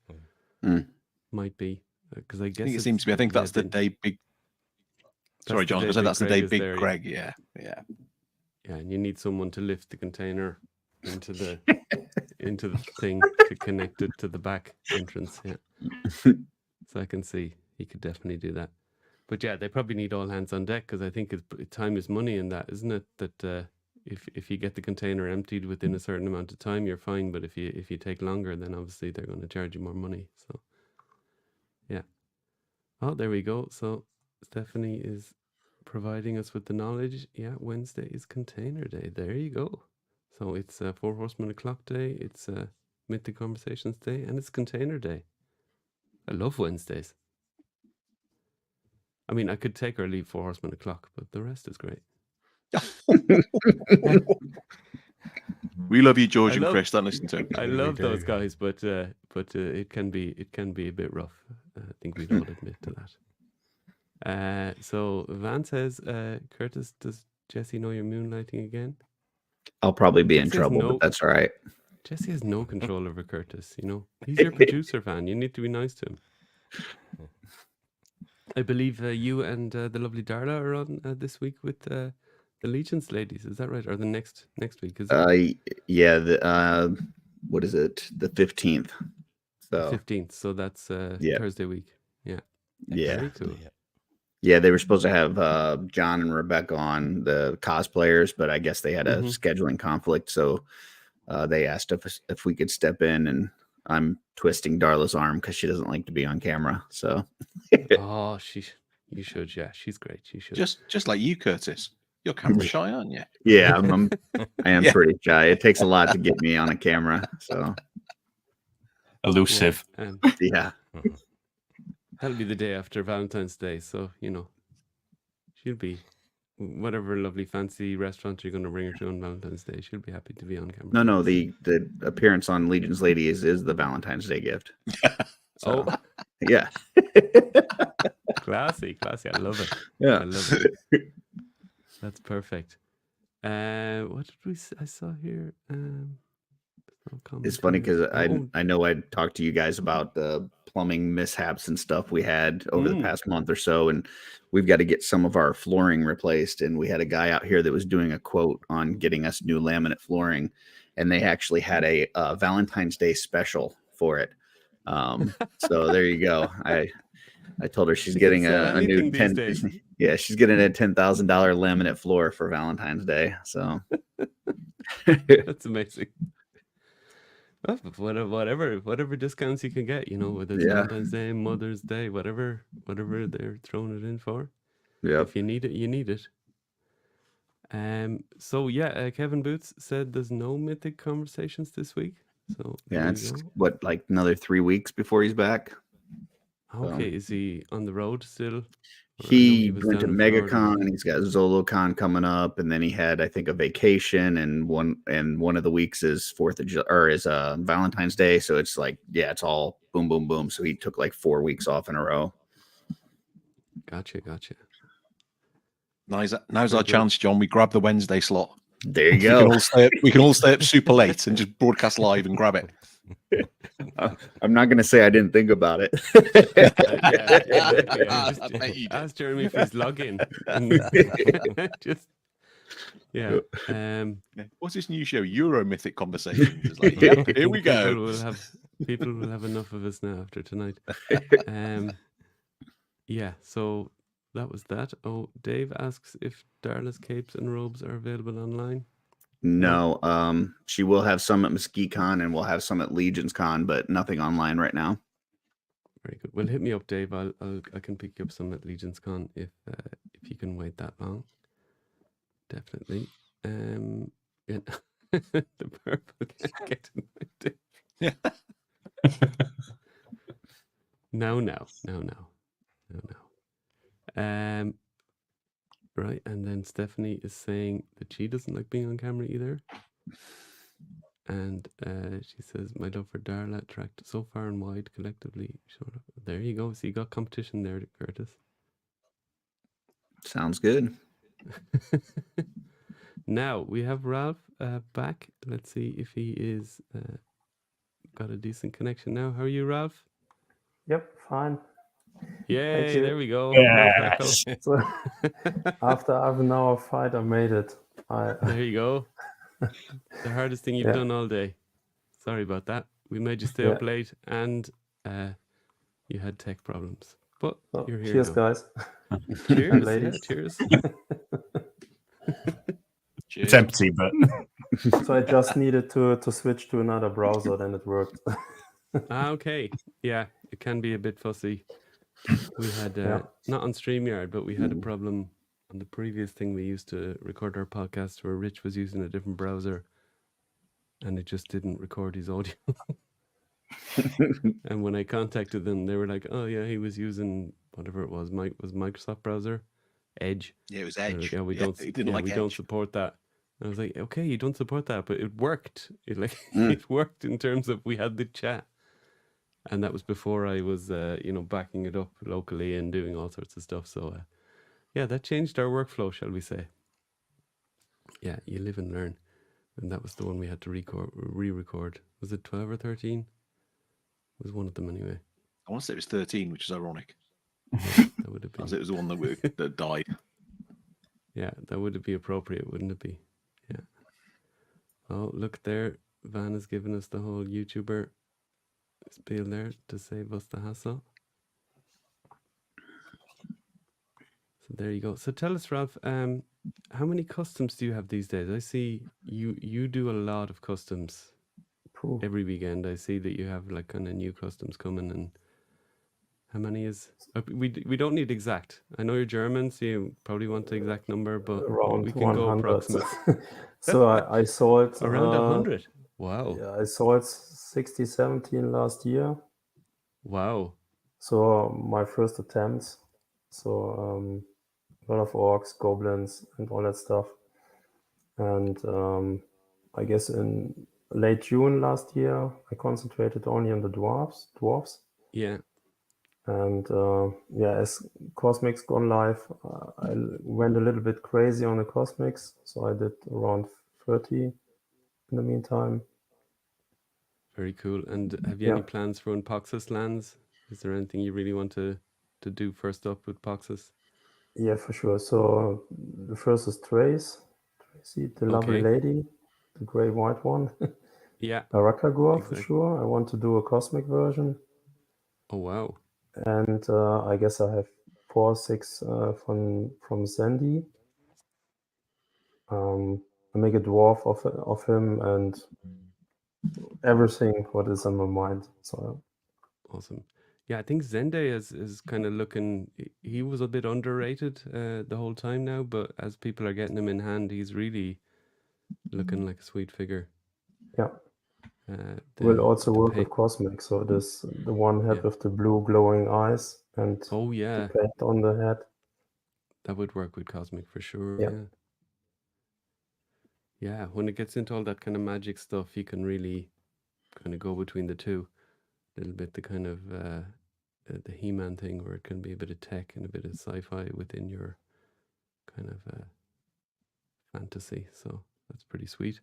Might be. Because I guess it seems to be. I think that's the day big. Sorry, John. I said that's the day big Greg. Yeah. Yeah, and you need someone to lift the container into the thing to connect it to the back entrance. Yeah. So I can see he could definitely do that. But yeah, they probably need all hands on deck because I think time is money in that, isn't it? That if you get the container emptied within a certain amount of time, you're fine. But if you take longer, then obviously they're going to charge you more money. So. Yeah. Oh, there we go. So Stephanie is providing us with the knowledge. Yeah, Wednesday is Container Day. There you go. So it's 4 Horsemen O'Clock Day. It's Mythic Conversations Day, and it's Container Day. I love Wednesdays. I mean, I could take or leave 4 Horsemen O'Clock, but the rest is great. We love you, George and Chris. Don't listen to him. I love those guys, but it can be a bit rough. I think we'd all admit to that. So Van says, Curtis, does Jesse know you're moonlighting again? I'll probably be in Jesse trouble, but that's all right. Jesse has no control over Curtis. You know, he's your producer, Van. You need to be nice to him. I believe you and the lovely Darla are on this week with the Legions ladies. Is that right? Or the next week? Is it? Yeah. What is it? The 15th. So 15th. So that's Thursday week. Yeah. Yeah. Very cool. Yeah, they were supposed to have John and Rebecca on, the cosplayers, but I guess they had a scheduling conflict. So they asked if we could step in, and I'm twisting Darla's arm because she doesn't like to be on camera. So oh, you should. Yeah, she's great. She should. Just like you, Curtis. You're camera shy, aren't you? Yeah, I am pretty shy. It takes a lot to get me on a camera. So elusive. Yeah. That'll be the day after Valentine's Day, so you know she'll be whatever lovely fancy restaurant you're going to bring her to on Valentine's Day. She'll be happy to be on camera. No, the appearance on Legion's Ladies is the Valentine's Day gift. So, yeah. Classy. I love it. Yeah, I love it. That's perfect. What did I saw here? It's funny because I know I talked to you guys about the plumbing mishaps and stuff we had over the past month or so, and we've got to get some of our flooring replaced. And we had a guy out here that was doing a quote on getting us new laminate flooring, and they actually had a Valentine's Day special for it. So there you go. I told her she's getting a new she's getting a $10,000 laminate floor for Valentine's Day. So that's amazing. Well, whatever discounts you can get, you know, whether it's Valentine's Day, Mother's Day, whatever they're throwing it in for. Yeah. If you need it, you need it. So yeah, Kevin Boots said there's no Mythic Conversations this week. So yeah, it's like another 3 weeks before he's back. Okay, is he on the road still? He went to MegaCon. He's got ZoloCon coming up, and then he had, I think, a vacation, and one of the weeks is Valentine's Day. So it's like, yeah, it's all boom, boom, boom. So he took like 4 weeks off in a row. Gotcha. Now's our chance, John. We grab the Wednesday slot. There you go. We can all stay up super late and just broadcast live and grab it. I'm not going to say I didn't think about it. Ask Jeremy if he's logging. What's this new show? Euro Mythic Conversations. It's like, yep, here we go. People will have enough of us now after tonight. So that was that. Oh, Dave asks if Darla's capes and robes are available online. No, she will have some at Mesquite Con, and we'll have some at Legions Con, but nothing online right now. Very good. Well, hit me up, Dave. I can pick you up some at Legions Con if you can wait that long. Definitely. The purple can't get in my dick. No. Right, and then Stephanie is saying that she doesn't like being on camera either. And she says, my love for Darla tracked so far and wide collectively. There you go. So you got competition there, Curtis. Sounds good. Now, we have Ralph back. Let's see if he is got a decent connection now. How are you, Ralph? Yep, fine. Yay, there we go. Yes. So, after half an hour fight, I made it. There you go. The hardest thing you've done all day. Sorry about that. We made you stay up late, and you had tech problems. But you're here. Cheers, guys. Cheers, and ladies. Cheers. It's empty, but so I just needed to switch to another browser, then it worked. Okay. Yeah, it can be a bit fussy We had not on StreamYard, but we had a problem on the previous thing we used to record our podcast where Rich was using a different browser and it just didn't record his audio. And when I contacted them, they were like, "Oh yeah, he was using whatever it was. Was Microsoft browser, Edge." Yeah, it was Edge. Like, yeah, we don't support that. And I was like, "Okay, you don't support that, but it worked. It worked in terms of we had the chat." And that was before I was, backing it up locally and doing all sorts of stuff. So, yeah, that changed our workflow, shall we say? Yeah, you live and learn. And that was the one we had to re-record. Was it 12 or 13? It was one of them anyway. I want to say it was 13, which is ironic. Yeah, that would have been. As it was the one that died. Yeah, that would be appropriate, wouldn't it be? Yeah. Oh, look there. Van has given us the whole YouTuber spiel there to save us the hassle. So there you go. So tell us, Ralph, how many customs do you have these days? I see you do a lot of customs every weekend. I see that you have like kind of new customs coming. And how many is? We don't need exact. I know you're German, so you probably want the exact number, but around we can 100. go approximate. So I saw it around 100. Wow. Yeah, I saw it 60, 17 last year. Wow. So my first attempts. So a lot of orcs, goblins, and all that stuff. And I guess in late June last year, I concentrated only on the dwarves. Yeah. And as Cosmic's gone live, I went a little bit crazy on the Cosmics. So I did around 30 in the meantime. Very cool. And have you any plans for when Poxus lands? Is there anything you really want to do first up with Poxus? Yeah, for sure. So the first is Tracy, the lovely lady, the gray-white one. Yeah. Arakagor, for sure. I want to do a cosmic version. Oh, wow. And I guess I have 4 or 6 from Sandy. I make a dwarf of him and everything what is on my mind. So awesome. Yeah, I think Zende is kind of looking. He was a bit underrated the whole time now, but as people are getting him in hand, he's really looking like a sweet figure. Yeah. We'll also work with Cosmic. So this the one head with the blue glowing eyes and the paint on the head. That would work with Cosmic for sure. Yeah. Yeah, when it gets into all that kind of magic stuff, you can really kind of go between the two. A little bit the kind of the He-Man thing where it can be a bit of tech and a bit of sci-fi within your kind of fantasy. So that's pretty sweet.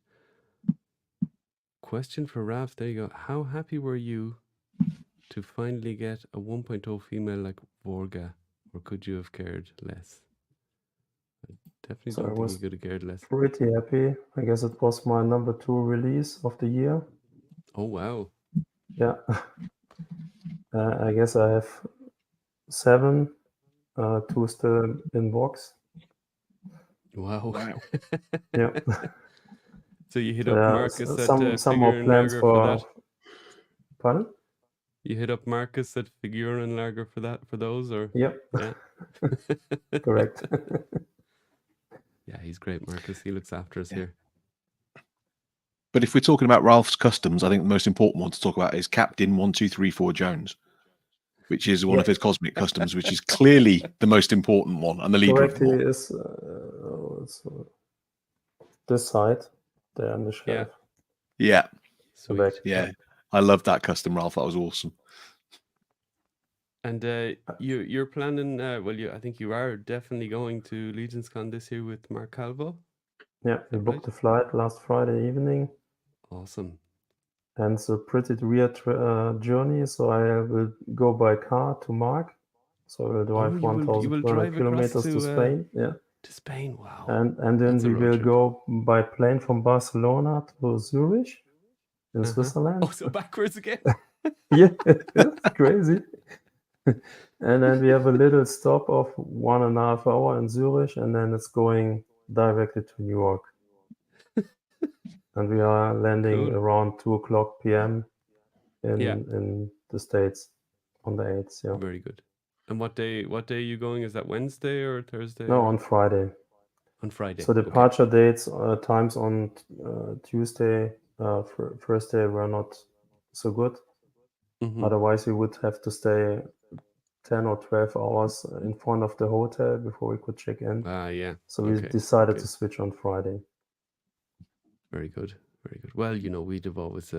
Question for Ralph. There you go. How happy were you to finally get a 1.0 female like Vorga, or could you have cared less? I definitely don't think you could have cared less. Pretty happy. I guess it was my number 2 release of the year. Oh, wow. Yeah. I guess I have 7, 2 still in box. Wow. Yeah. So you hit up Marcus at some more plans for that? Pardon? You hit up Marcus at Figurenlager for those, or? Yep. Yeah. Correct. Yeah, he's great, Marcus. He looks after us here. But if we're talking about Ralph's customs, I think the most important one to talk about is Captain 1234 Jones, which is one of his cosmic customs, which is clearly the most important one and the leader of them all. Is this side there on the shelf. Yeah. Sweet. Yeah. I love that custom, Ralph. That was awesome. And you're planning, I think you are definitely going to LegionsCon this year with Mark Calvo. Yeah, we booked the flight last Friday evening. Awesome. And it's a pretty weird journey, so I will go by car to Mark. So I will drive 1,200 kilometers to Spain. To Spain, wow. And then we will go by plane from Barcelona to Zurich in Switzerland. Oh, so backwards again? Yeah, it's crazy. And then we have a little stop of 1.5 hours in Zurich, and then it's going directly to New York. And we are landing around 2:00 p.m. in the States on the 8th. Yeah. Very good. And what day are you going? Is that Wednesday or Thursday? No, or- on Friday. On Friday. So departure dates, times on Tuesday, first day were not so good. Mhm. Otherwise, we would have to stay 10 or 12 hours in front of the hotel before we could check in. Yeah. So we Okay, decided okay. to switch on Friday. Very good. Very good. Well, we'd have always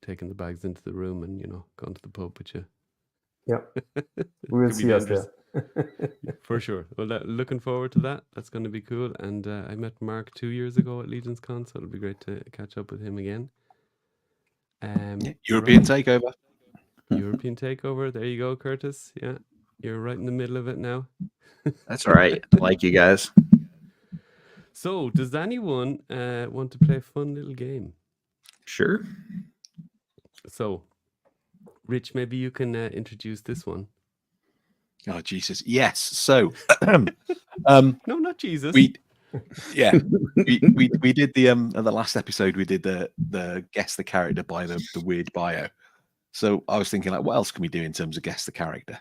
taken the bags into the room and, gone to the pub with you. Yeah. We will Could be see us dangerous. there. For sure. Well, looking forward to that. That's going to be cool. And I met Mark 2 years ago at Legion's Con, so it'll be great to catch up with him again. European right. takeover. European takeover. There you go, Curtis. Yeah, you're right in the middle of it now. That's all right. I like you guys. So, does anyone want to play a fun little game? Sure. So, Rich, maybe you can introduce this one. Oh Jesus! Yes. So, No, not Jesus. we did the last episode. We did the guess the character by the weird bio. So I was thinking, like, what else can we do in terms of guess the character?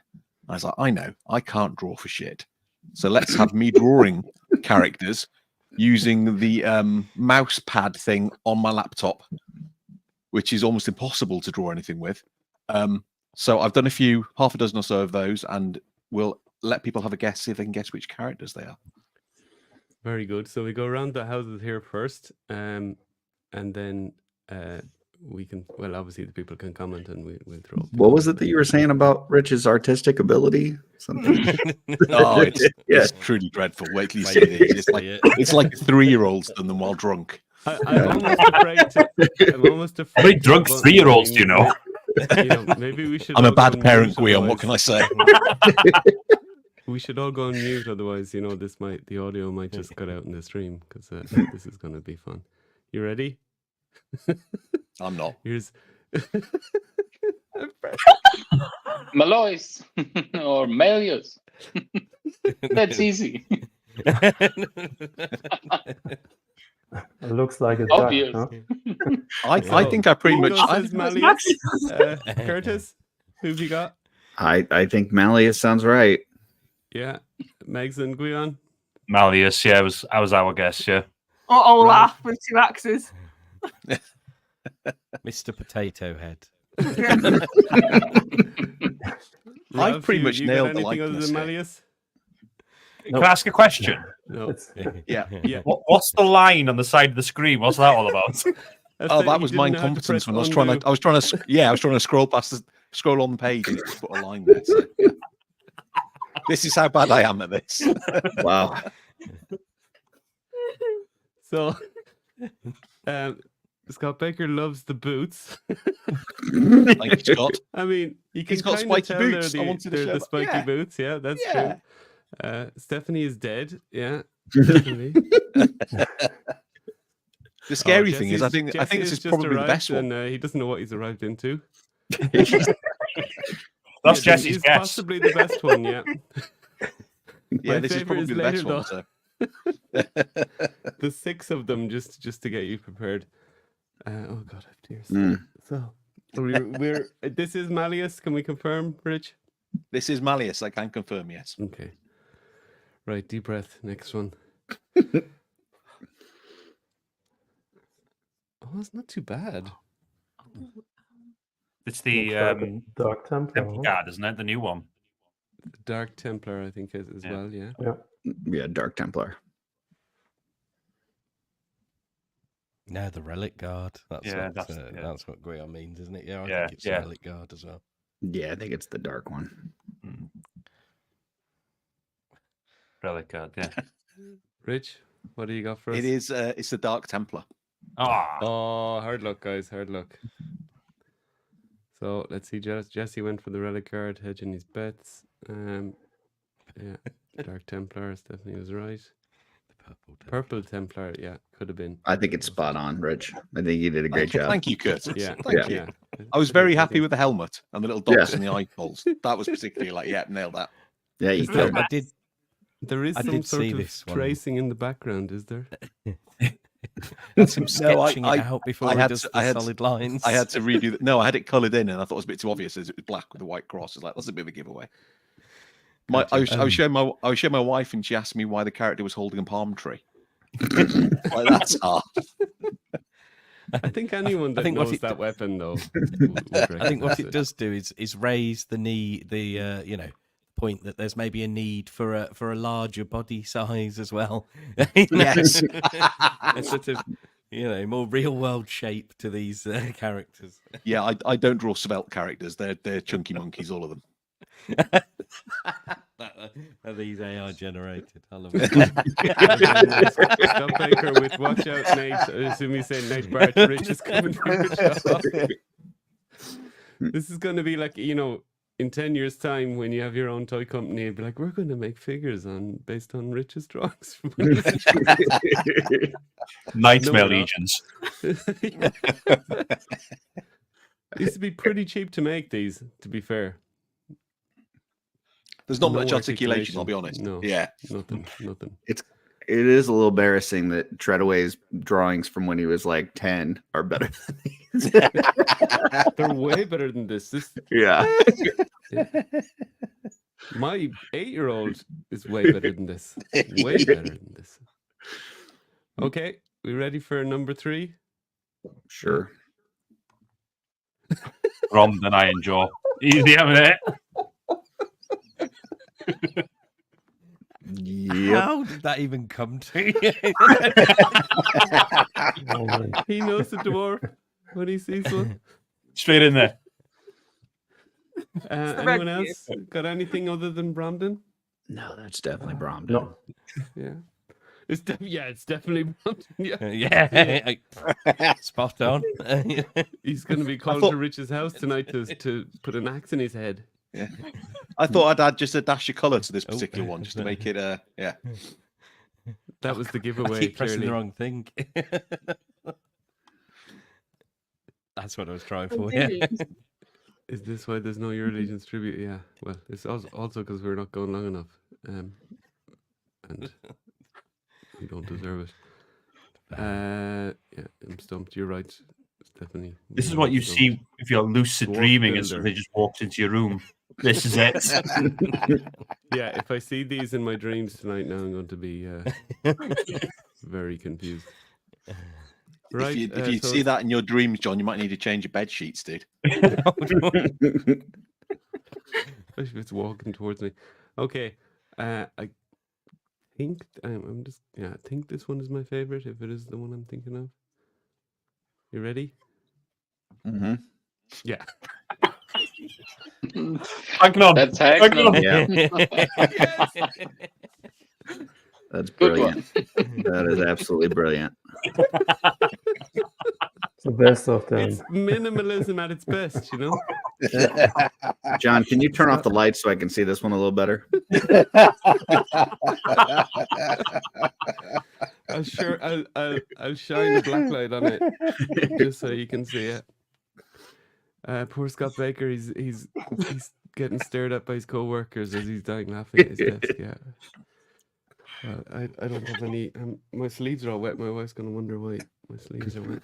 I was like, I know, I can't draw for shit. So let's have me drawing characters using the mouse pad thing on my laptop, which is almost impossible to draw anything with. So I've done half a dozen or so of those, and we'll let people have a guess, see if they can guess which characters they are. Very good. So we go around the houses here first, and then we can. Well, obviously the people can comment, and we'll throw. What was it that you were saying about Rich's artistic ability? Something. Oh, it's truly dreadful. Wait till you see these. It's like 3-year-olds done them while drunk. I'm almost afraid to. I'm almost afraid. How many drunk 3-year-olds do you know? Maybe we should. I'm a all bad go on parent, mute, Guillaume. What can I say? We should all go on mute, otherwise, the audio might just cut out in the stream because this is going to be fun. You ready? I'm not. Here's Malois or Melius. That's easy. It looks like a Obvious. duck, huh? I think I pretty much. says Malleus. Curtis, who've you got? I think Malleus sounds right. Yeah, Megs and Guion. Malleus, yeah, I was our guess, yeah. Or Olaf with 2 axes. Mr. Potato Head. I pretty much you nailed got the anything other likeness than here. Malleus? Can I ask a question? No. Yeah. Yeah. What's the line on the side of the screen? What's that all about? Oh, that was my incompetence when I was trying to scroll on the page and put a line there. So, yeah. This is how bad I am at this. Wow. So, Scott Baker loves the boots. Thank you, Scott. I mean, you can He's got kinda spiky tell boots. They're I the, wanted to they're show the that. spiky Yeah. boots. Yeah, that's Yeah. true. Stephanie is dead. Yeah, definitely. The scary thing is, I think Jesse this is has just probably the arrived best one. and he doesn't know what he's arrived into. That's Yeah, Jesse's he's guess. possibly the best one. Yeah. Yeah, My this is favourite probably is the best later, one. So. The 6 of them just to get you prepared. Oh God, I have tears. Mm. So we're this is Malleus. Can we confirm, Rich? This is Malleus. I can confirm, yes. Okay. Right, deep breath. Next one. Oh, it's not too bad. It's the Looks like a Dark Templar. Temple Guard, isn't it? The new one. Dark Templar, I think, as Yeah. well. Yeah. Yeah, Dark Templar. No, the Relic Guard. That's Yeah, what, that's- yeah. that's what Guion means, isn't it? Yeah, I Yeah, think it's yeah. the Relic Guard as well. Yeah, I think it's the dark one. Relic Guard, yeah. Rich, what do you got for us? It is. It's the Dark Templar. Ah, Oh, hard luck, guys. Hard luck. So let's see. Jesse went for the relic card, hedging his bets. Yeah, Dark Templar. Stephanie was right. The Purple Templar. Yeah, could have been. I think it's spot on, Rich. I think you did a great job. Thank you, Curtis. Yeah, Thank you. yeah. I was very happy think- with the helmet and the little dots Yeah. and the eyeballs. That was particularly like, yeah, nailed that. Yeah, you Is killed there- it. I did. There is I some did sort see of this one. tracing in the background, is there? That's him No, I- sketching I- it out before I he had does to- the I had to- solid lines. I had to redo. No, I had it coloured in, and I thought it was a bit too obvious as it was black with a white cross. It's like that's a bit of a giveaway. I was showing my wife, and she asked me why the character was holding a palm tree. Like, that's hard. I think anyone that knows that weapon, though, I think what it does do is raise the need, point that there's maybe a need for a larger body size as well. Yes. Sort of, more real world shape to these characters. Yeah, I don't draw svelte characters. They're chunky monkeys, all of them. Are these AI generated? I love it. Scott Baker with "Watch Out, Nate." I assume you say Nate Bart Rich is coming from the shop. This is going to be like, in 10 years' time, when you have your own toy company, you'd be like, we're going to make figures based on Rich's drawings. Nightmare Legions. These would be pretty cheap to make, these, to be fair. There's not much articulation, I'll be honest. No. Yeah. Nothing. It is a little embarrassing that Treadaway's drawings from when he was like 10 are better than these. They're way better than this. Yeah. My 8-year-old is way better than this. Way better than this. Okay, we ready for number 3? Sure. Rom than I enjoy. Easy, haven't it? Yep. How did that even come to you? He knows the dwarf when he sees one. Straight in there. Anyone else got anything other than Bromden? No, that's definitely Bromden. No. Yeah. It's definitely Bromden. Yeah. Yeah. Spot on. He's going to be called to Rich's house tonight to put an axe in his head. Yeah. I thought I'd add just a dash of colour to this particular one, just to make it, yeah. That was the giveaway. I keep pressing clearly. the wrong thing. That's what I was trying for. Yeah. Is this why there's no Your Allegiance tribute? Yeah. Well, it's also because we're not going long enough, and we don't deserve it. Yeah, I'm stumped. You're right. It's definitely. This is what you see if you're lucid dreaming and somebody just walked into your room. This is it. Yeah, if I see these in my dreams tonight, now I'm going to be very confused. Right. If you see that in your dreams, John, you might need to change your bed sheets, dude. Especially if it's walking towards me. Okay. I think I think this one is my favorite. If it is the one I'm thinking of. You ready? Mm-hmm. Yeah. That's Hagnon. Yeah. That's brilliant. That is absolutely brilliant. It's the best of them. It's minimalism at its best, John, can you turn off the lights so I can see this one a little better? I'll shine a black light on it just so you can see it. Poor Scott Baker, he's getting stared at by his co-workers as he's dying laughing at his desk. Yeah. I don't have any. My sleeves are all wet. My wife's gonna wonder why my sleeves are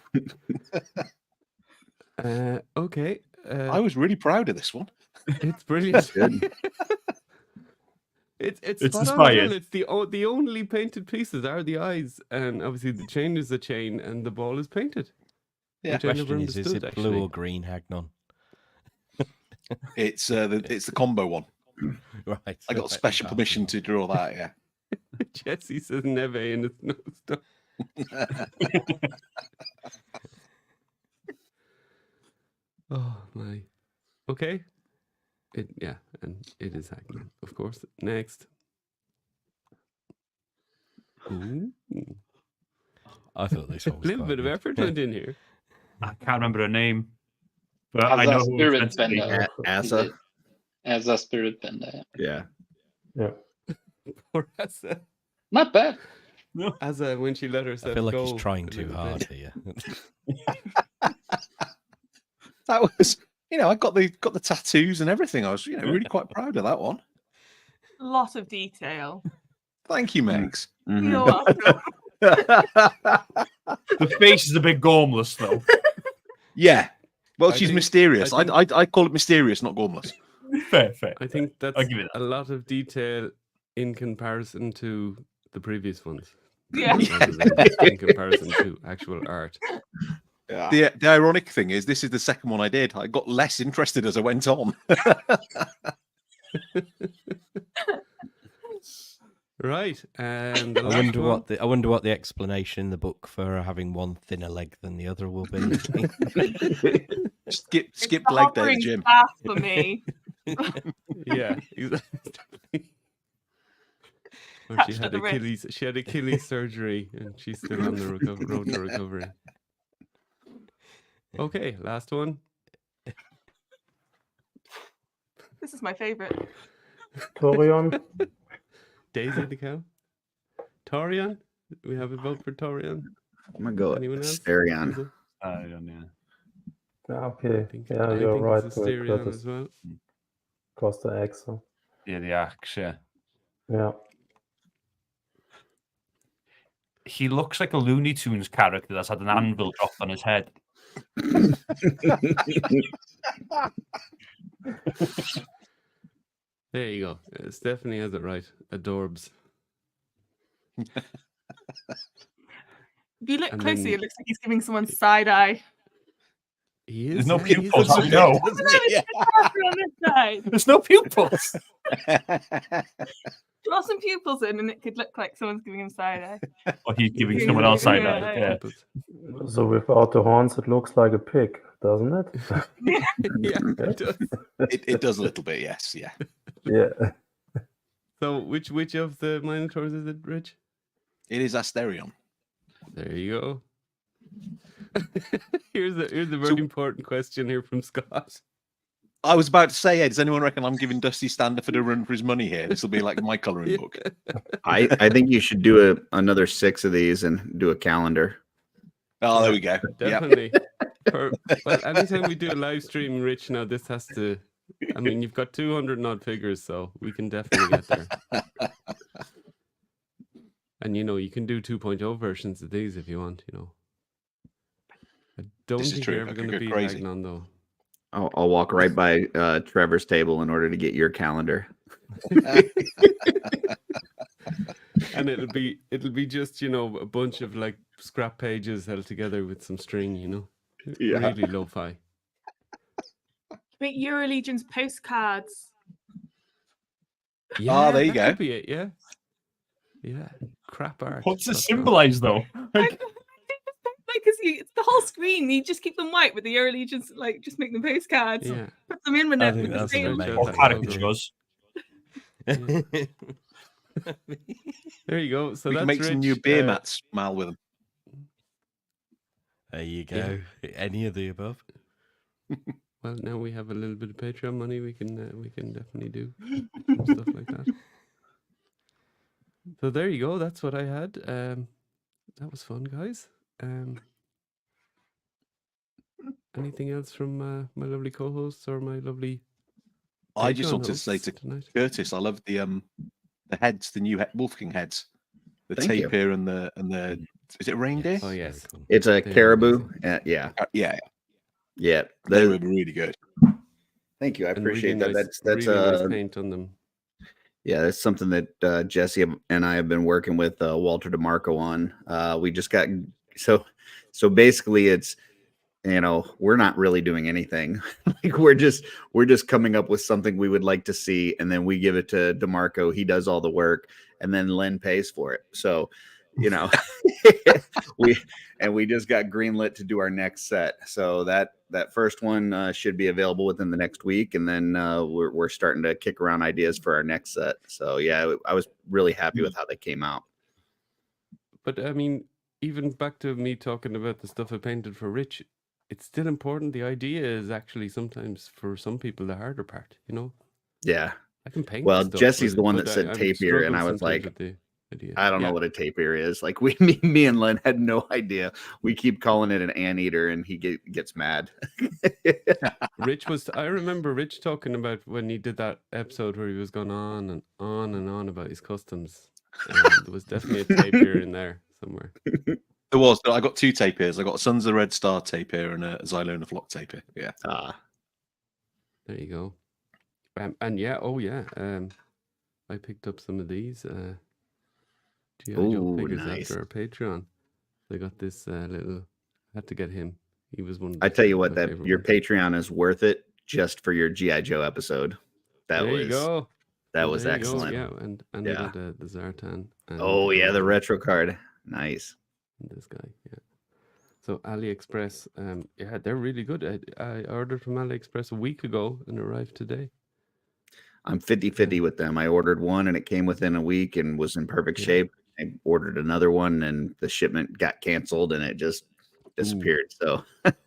wet. Okay. I was really proud of this one. It's brilliant. It's inspired. It's the only painted pieces are the eyes, and obviously the chain is a chain, and the ball is painted. Yeah. Which I never Question is understood, it blue or green Hagnon? It's the combo one. Right. I got special permission to draw that. Yeah. Jesse says neve in his nose. Oh my. Okay. And it is Hagnon, of course. Next. Ooh. I thought this one was A little bit of effort went in here. I can't remember her name, but As I a know who spirit it's meant to be. bender. Asa? As a spirit bender. Yeah. Yeah. Or Asa. Not bad. Asa, when she let I herself feel like go he's trying a too little hard bit. here. That was, I got the tattoos and everything. I was, really quite proud of that one. Lot of detail. Thank you, Megs. Mhm. You're welcome. The face is a bit gormless, though. Yeah. Well, I she's think- mysterious. I think- I call it mysterious, not gormless. Fair. I think that's I'll give you a lot of detail in comparison to the previous ones. Yeah. Rather than in comparison to actual art. Yeah. The ironic thing is, this is the second one I did. I got less interested as I went on. Right, and the I last wonder one. I wonder what the explanation in the book for having one thinner leg than the other will be. Skip It's leg the day at the hovering gym. staff for me. Yeah, exactly. Or she Attached had at the wrist. Achilles. She had Achilles surgery, and she's still on the road to recovery. Okay, last one. This is my favorite. Torion. Daisy the cow. Torion. We have a vote for Torion. I'm gonna go Anyone else? Asterion. Hazel? Okay. I You're think right. it's Asterion Curtis. as well. Costa X. Yeah, the axe. Yeah. Yeah. He looks like a Looney Tunes character that's had an anvil dropped on his head. There you go. Stephanie has it right. Adorbs. If you look And closely, then- it looks like he's giving someone side eye. He is. There's no yeah, he is pupils. a I bit- know. On this side. There's no pupils. Draw some pupils in, and it could look like someone's giving him side eye. Or he's giving Yeah, someone else side yeah, eye. yeah. Yeah. So without the horns, it looks like a pig, doesn't it? Yeah, it does. It does a little bit, yes. Yeah. Yeah. So which of the Minotaurs is it, Rich? It is Asterion. There you go. here's a very important question here from Scott. I was about to say, does anyone reckon I'm giving Dusty Standiford a run for his money here? This will be like my colouring book. I think you should do another 6 of these and do a calendar. Oh, there we go. Yep. Definitely. Well, anytime we do a live stream, Rich, now this has to. I mean, you've got 200 odd figures, so we can definitely get there. And you can do 2.0 versions of these if you want. I don't This is think true. you're ever I going could to go beat crazy. Agnon, though. I'll walk right by Trevor's table in order to get your calendar. And it'll be just a bunch of like scrap pages held together with some string. Yeah. Really lo-fi. Make Euro Legion's postcards. Yeah, there you that go. Could be it. Yeah. Crap art. What's it That's all. symbolize though? Because it's the whole screen. You just keep them white with the Euro Legions, just make them postcards. Yeah. Put them in with I it. think With the that's same. amazing. Or That's caricatures. There you go. So We that's can make some new Rich. beer mats, Mal, with them. There you go. Any of the above. Well, now we have a little bit of Patreon money. We can definitely do some stuff like that. So there you go. That's what I had. That was fun, guys. Anything else from my lovely co-hosts or my lovely? I just Patreon wanted to say hosts to tonight? Curtis, I love the heads, the new Wolf King heads, the Thank you. tapir and the is it reindeer? Oh yes. It's a They're caribou. amazing. Yeah. They The- were really good. thank you. I And appreciate really that. nice, That's really nice paint on them. Yeah, that's something that Jesse and I have been working with Walter DeMarco on. We just got so basically it's we're not really doing anything. Like we're just coming up with something we would like to see, and then we give it to DeMarco. He does all the work, and then Len pays for it. So we just got greenlit to do our next set. So that first one should be available within the next week, and then we're starting to kick around ideas for our next set. So yeah, I was really happy with how they came out. But I mean, even back to me talking about the stuff I painted for Rich, it's still important. The idea is actually sometimes for some people the harder part. Yeah. I can paint. Well, stuff, Jesse's the one but that said I would tapir, and struggle I was sometimes like, with the idea. I don't know what a tapir is. Like me and Len had no idea. We keep calling it an anteater, and he gets mad. I remember Rich talking about when he did that episode where he was going on and on and on about his customs. There was definitely a tapir in there somewhere. There was. I got 2 tapirs. I got a Sons of the Red Star tapir and a Xylona Flock tapir. Yeah. There you go. And yeah, I picked up some of these G.I. Joe Ooh, figures nice. after our Patreon. They got this little. Had to get him. He was one of I the tell you what, my that favorite your ones. Patreon is worth it just for your G.I. Joe episode. There you go. That was there you go, excellent. yeah, and I Yeah. got the Zartan. And Oh yeah, the retro card. Nice. This guy, yeah. So AliExpress, yeah, they're really good. I ordered from AliExpress a week ago and arrived today. I'm 50-50 with them. I ordered one and it came within a week and was in perfect shape. I ordered another one and the shipment got canceled and it just disappeared. So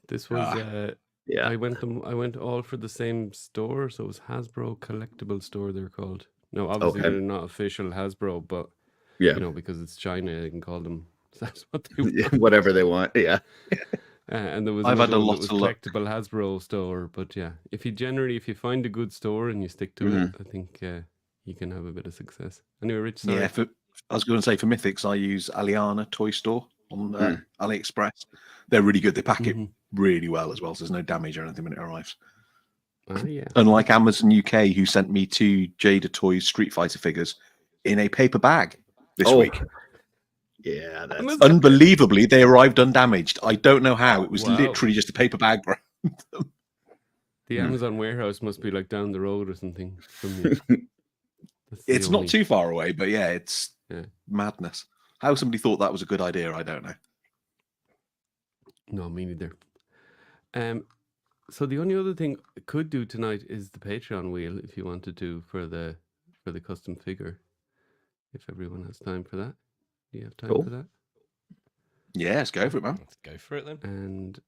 this was yeah. I went all for the same store, so it was Hasbro Collectible Store they're called. No, obviously they're not official Hasbro, but yeah, you know, because it's China, they can call them that's what they want. Whatever they want. Yeah. And there was I've had another a one lot that was of luck. collectible Hasbro store, but yeah, if you find a good store and you stick to it, I think you can have a bit of success. Anyway, Rich, sorry. Yeah, I was going to say for Mythics, I use Aliana Toy Store on AliExpress. They're really good. They pack it really well as well, so there's no damage or anything when it arrives. Yeah. Unlike Amazon UK, who sent me 2 Jada Toys Street Fighter figures in a paper bag this week. Yeah, that's unbelievably they arrived undamaged. I don't know how. It was literally just a paper bag. The Amazon warehouse must be like down the road or something from you. It's not too far away, but yeah, it's madness. How somebody thought that was a good idea, I don't know. No, me neither. So the only other thing I could do tonight is the Patreon wheel, if you wanted to, for the custom figure. If everyone has time for that. Do you have time for that? Yeah, let's go for it, man. Let's go for it then.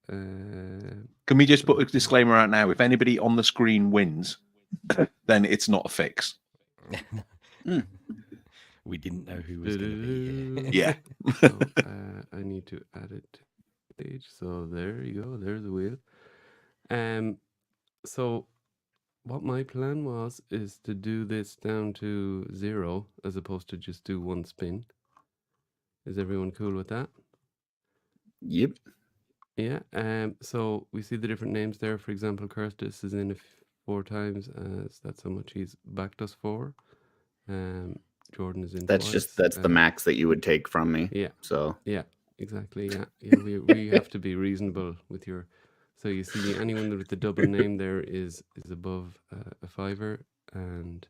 And can we just put a disclaimer out now? If anybody on the screen wins, then it's not a fix. We didn't know who was going to be here. Yeah. So, I need to add it to the page. So there you go. There's the wheel. So what my plan was is to do this down to 0 as opposed to just do one spin. Is everyone cool with that? Yep. Yeah. So we see the different names there. For example, Curtis is in 4 times, as that's how much he's backed us for. Jordan is in. That's the max that you would take from me. Yeah. So yeah, exactly. Yeah. We have to be reasonable with your. So you see, anyone with the double name there is above a $5, and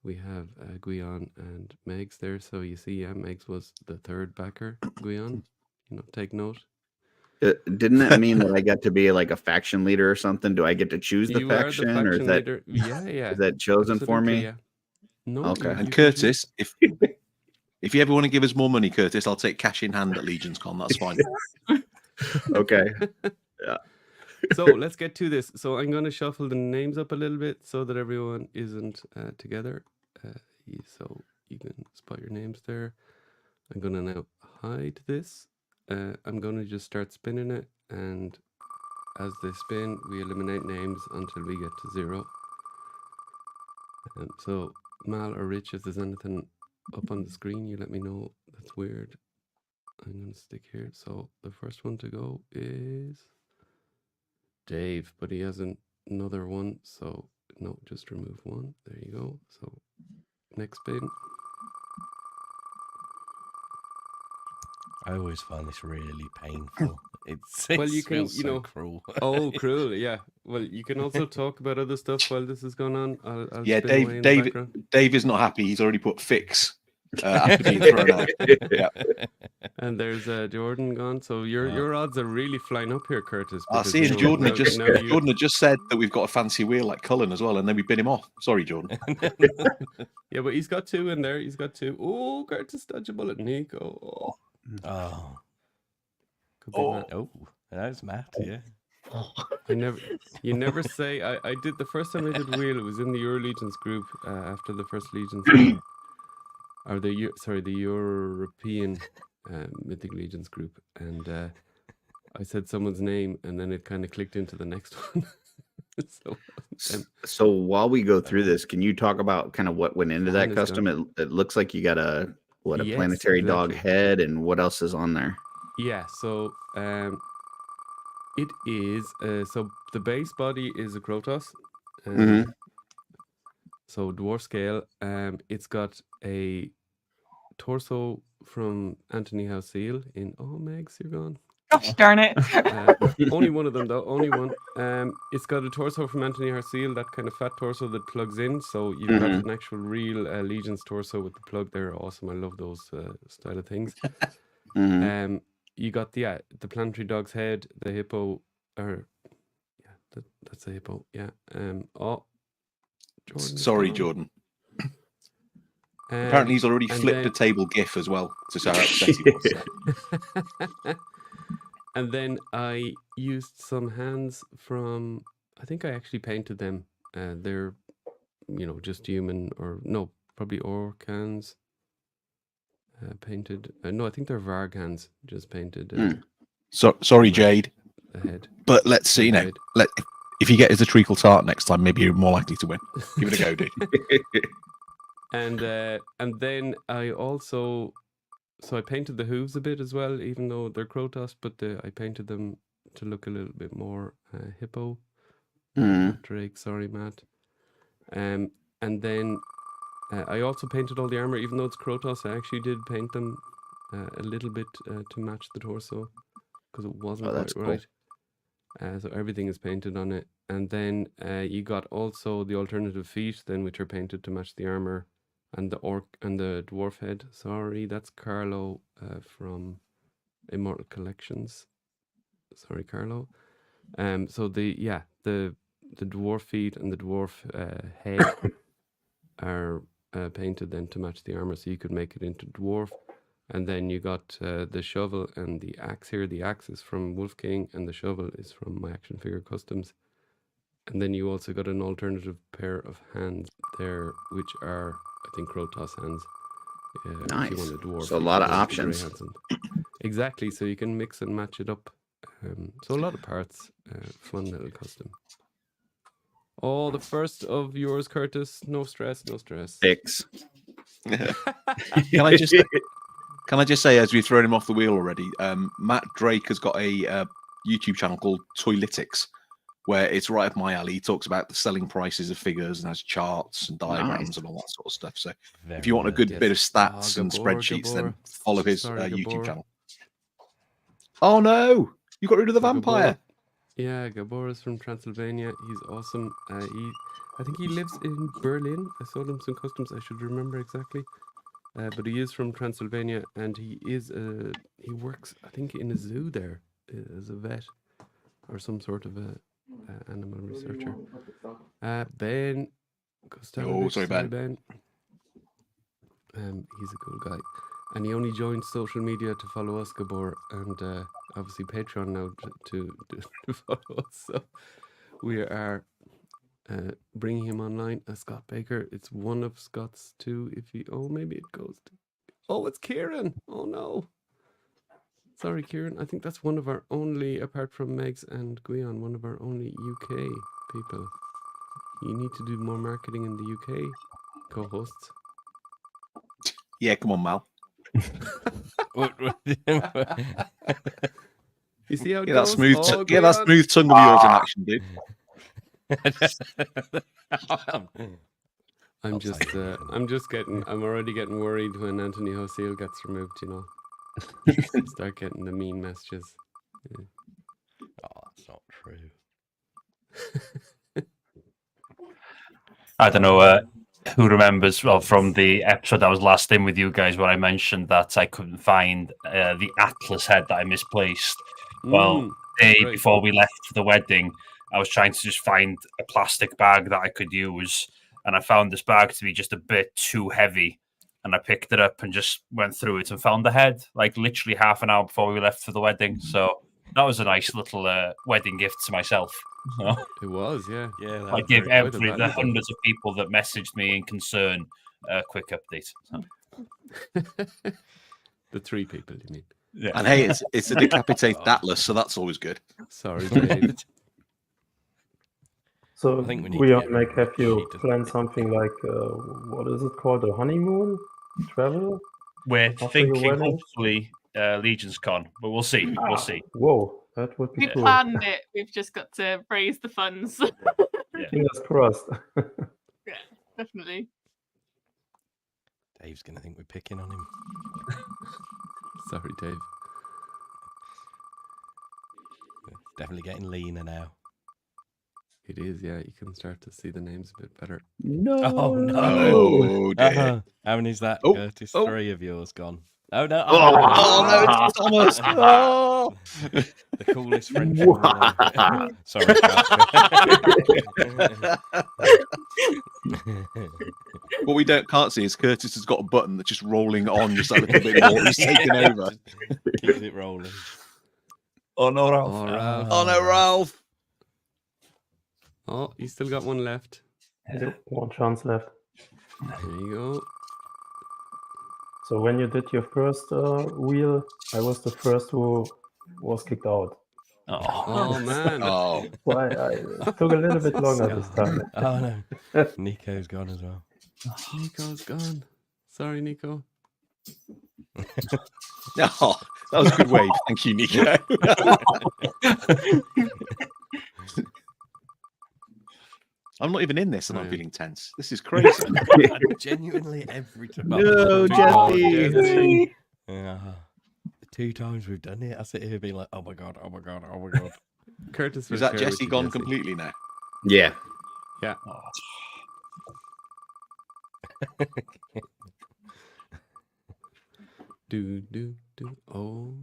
we have Guion and Megs there. So you see, Megs was the 3rd backer. Guion, take note. Didn't that mean that I got to be like a faction leader or something? Do I get to choose the faction, or is that leader. Yeah. Is that chosen for me? Yeah. No. Okay. And Curtis, if you ever want to give us more money, Curtis, I'll take cash in hand at Legion's Con. That's fine. Okay. Yeah. So let's get to this. So I'm going to shuffle the names up a little bit so that everyone isn't together. So you can spot your names there. I'm going to now hide this. I'm going to just start spinning it, and as they spin, we eliminate names until we get to 0. So Mal or Rich, if there's anything up on the screen, you let me know. That's weird. I'm going to stick here. So the first one to go is Dave, but he has another one, so no, just remove one. There you go. So next spin. I always find this really painful. It's well, you can, so cruel. Oh, cruel, yeah. Well, you can also talk about other stuff while this is going on. I'll yeah, spin away in the background. Dave is not happy. He's already put fix after being thrown out. Yeah. And there's Jordan gone. So your odds are really flying up here, Curtis. I see. And Jordan had just said that we've got a fancy wheel like Cullen as well, and then we bin him off. Sorry, Jordan. Yeah, but he's got 2 in there. He's got 2. Oh, Curtis dodge a bullet. Nico. Oh, that was Matt. Yeah. You never say. I did the first time I did wheel. It was in the Euro Legions group after the first Legions, or the European Mythic Legions group, and I said someone's name, and then it kind of clicked into the next one. So while we go through this, can you talk about kind of what went into that custom? It looks like you got a planetary dog head, and what else is on there? Yeah, so it is so the base body is a Krotos. So dwarf scale. It's got a torso from Anthony House-Seal in. Oh, Megs, you're gone. Gosh darn it! Only one of them though. Only one. It's got a torso from Anthony House-Seal, that kind of fat torso that plugs in. So you've got an actual real Legion's torso with the plug. They're awesome. I love those style of things. You got the planetary dog's head, the hippo, or that's a hippo. Yeah. Jordan. Sorry, Jordan. Apparently, he's already flipped a table GIF as well to show how upset he was. And then I used some hands from. I think I actually painted them. They're, just human or no, probably orc hands. Painted. No, I think they're Varg hands. Just painted. Sorry, Jade. The head. But let's see now. If you get as a treacle tart next time, maybe you're more likely to win. Give it a go, dude. And then I also, so I painted the hooves a bit as well, even though they're Krotos, but I painted them to look a little bit more hippo. Drake, sorry, Matt. And then I also painted all the armor, even though it's Krotos. I actually did paint them a little bit to match the torso because it wasn't quite right. So everything is painted on it. And then you got also the alternative feet, then, which are painted to match the armor. And the orc and the dwarf head. Sorry, that's Carlo from Immortal Collections. Sorry, Carlo. So the dwarf feet and the dwarf head are painted then to match the armor, so you could make it into dwarf. And then you got the shovel and the axe here. The axe is from Wolf King, and the shovel is from My Action Figure Customs. And then you also got an alternative pair of hands there, which are, I think, Krotos hands. Nice. If you want a dwarf, so a lot of options. Exactly. So you can mix and match it up. So a lot of parts. Fun little custom. Oh, the first of yours, Curtis. No stress. No stress. 6. Can I just say, as we've thrown him off the wheel already, Matt Drake has got a YouTube channel called Toylitics, where it's right up my alley. He talks about the selling prices of figures and has charts and diagrams and all that sort of stuff. So if you want a good bit of stats and spreadsheets, then follow his YouTube channel. Oh no, you got rid of the vampire. Yeah, Gabor is from Transylvania. He's awesome. I think he lives in Berlin. I sold him some customs. I should remember exactly. But he is from Transylvania, and he works, I think, in a zoo there as a vet or some sort of a animal researcher. Ben Costello. Oh, sorry, Ben. He's a cool guy, and he only joined social media to follow us, Gabor, and obviously Patreon now to follow us. So we are bringing him online as Scott Baker. It's one of Scott's two. Maybe it goes to. Oh, it's Kieran. Oh no. Sorry, Kieran. I think that's one of our only, apart from Megs and Guion, one of our only UK people. You need to do more marketing in the UK, co-hosts. Yeah, come on, Mal. You see how it that goes? smooth, that smooth tongue of yours in action, dude. I'm already getting worried when Anthony House-Seal gets removed, Start getting the mean messages. Yeah. Oh, that's not true. I don't know who remembers from the episode I was last in with you guys where I mentioned that I couldn't find the Atlas head that I misplaced. Well, the day before we left for the wedding, I was trying to just find a plastic bag that I could use, and I found this bag to be just a bit too heavy. And I picked it up and just went through it and found the head, like literally half an hour before we left for the wedding. So that was a nice little wedding gift to myself. It was, yeah. I gave the hundreds of people that messaged me in concern a quick update. The 3 people, you mean? Yeah. And hey, it's a decapitated Atlas, so that's always good. Sorry, Dave. So we have you planned something like what is it called, a honeymoon travel? We're thinking hopefully Legion's Con, but we'll see. We'll see. Whoa, that would be We cool. planned it. We've just got to raise the funds. Fingers crossed. Definitely. Dave's going to think we're picking on him. Sorry, Dave. It's definitely getting leaner now. It is, yeah. You can start to see the names a bit better. No. Oh, no. Oh, dear. How many is that, Oh, Curtis? oh. 3 of yours gone. Oh, no. Oh, no, it's Thomas. Oh. The coolest friendship. Sorry, What we can't see is Curtis has got a button that's just rolling on just a little bit more. He's taking over. Keeps it rolling. Oh, no, Ralph. Oh, Ralph. Oh, no, Ralph. Oh, you still got one left. Yep, one chance left. There you go. So when you did your first wheel, I was the first who was kicked out. Oh, man. Oh. So it took a little bit longer this time. Oh, no. Nico's gone as well. Nico's gone. Sorry, Nico. Oh, that was a good wave. Thank you, Nico. I'm not even in this and I'm feeling tense. This is crazy. Genuinely every time. No, Jesse. The 2 times we've done it, I sit here being like, oh my God, oh my God, oh my God. Curtis, Is that Jesse gone completely now? Yeah. Yeah. Do. Oh,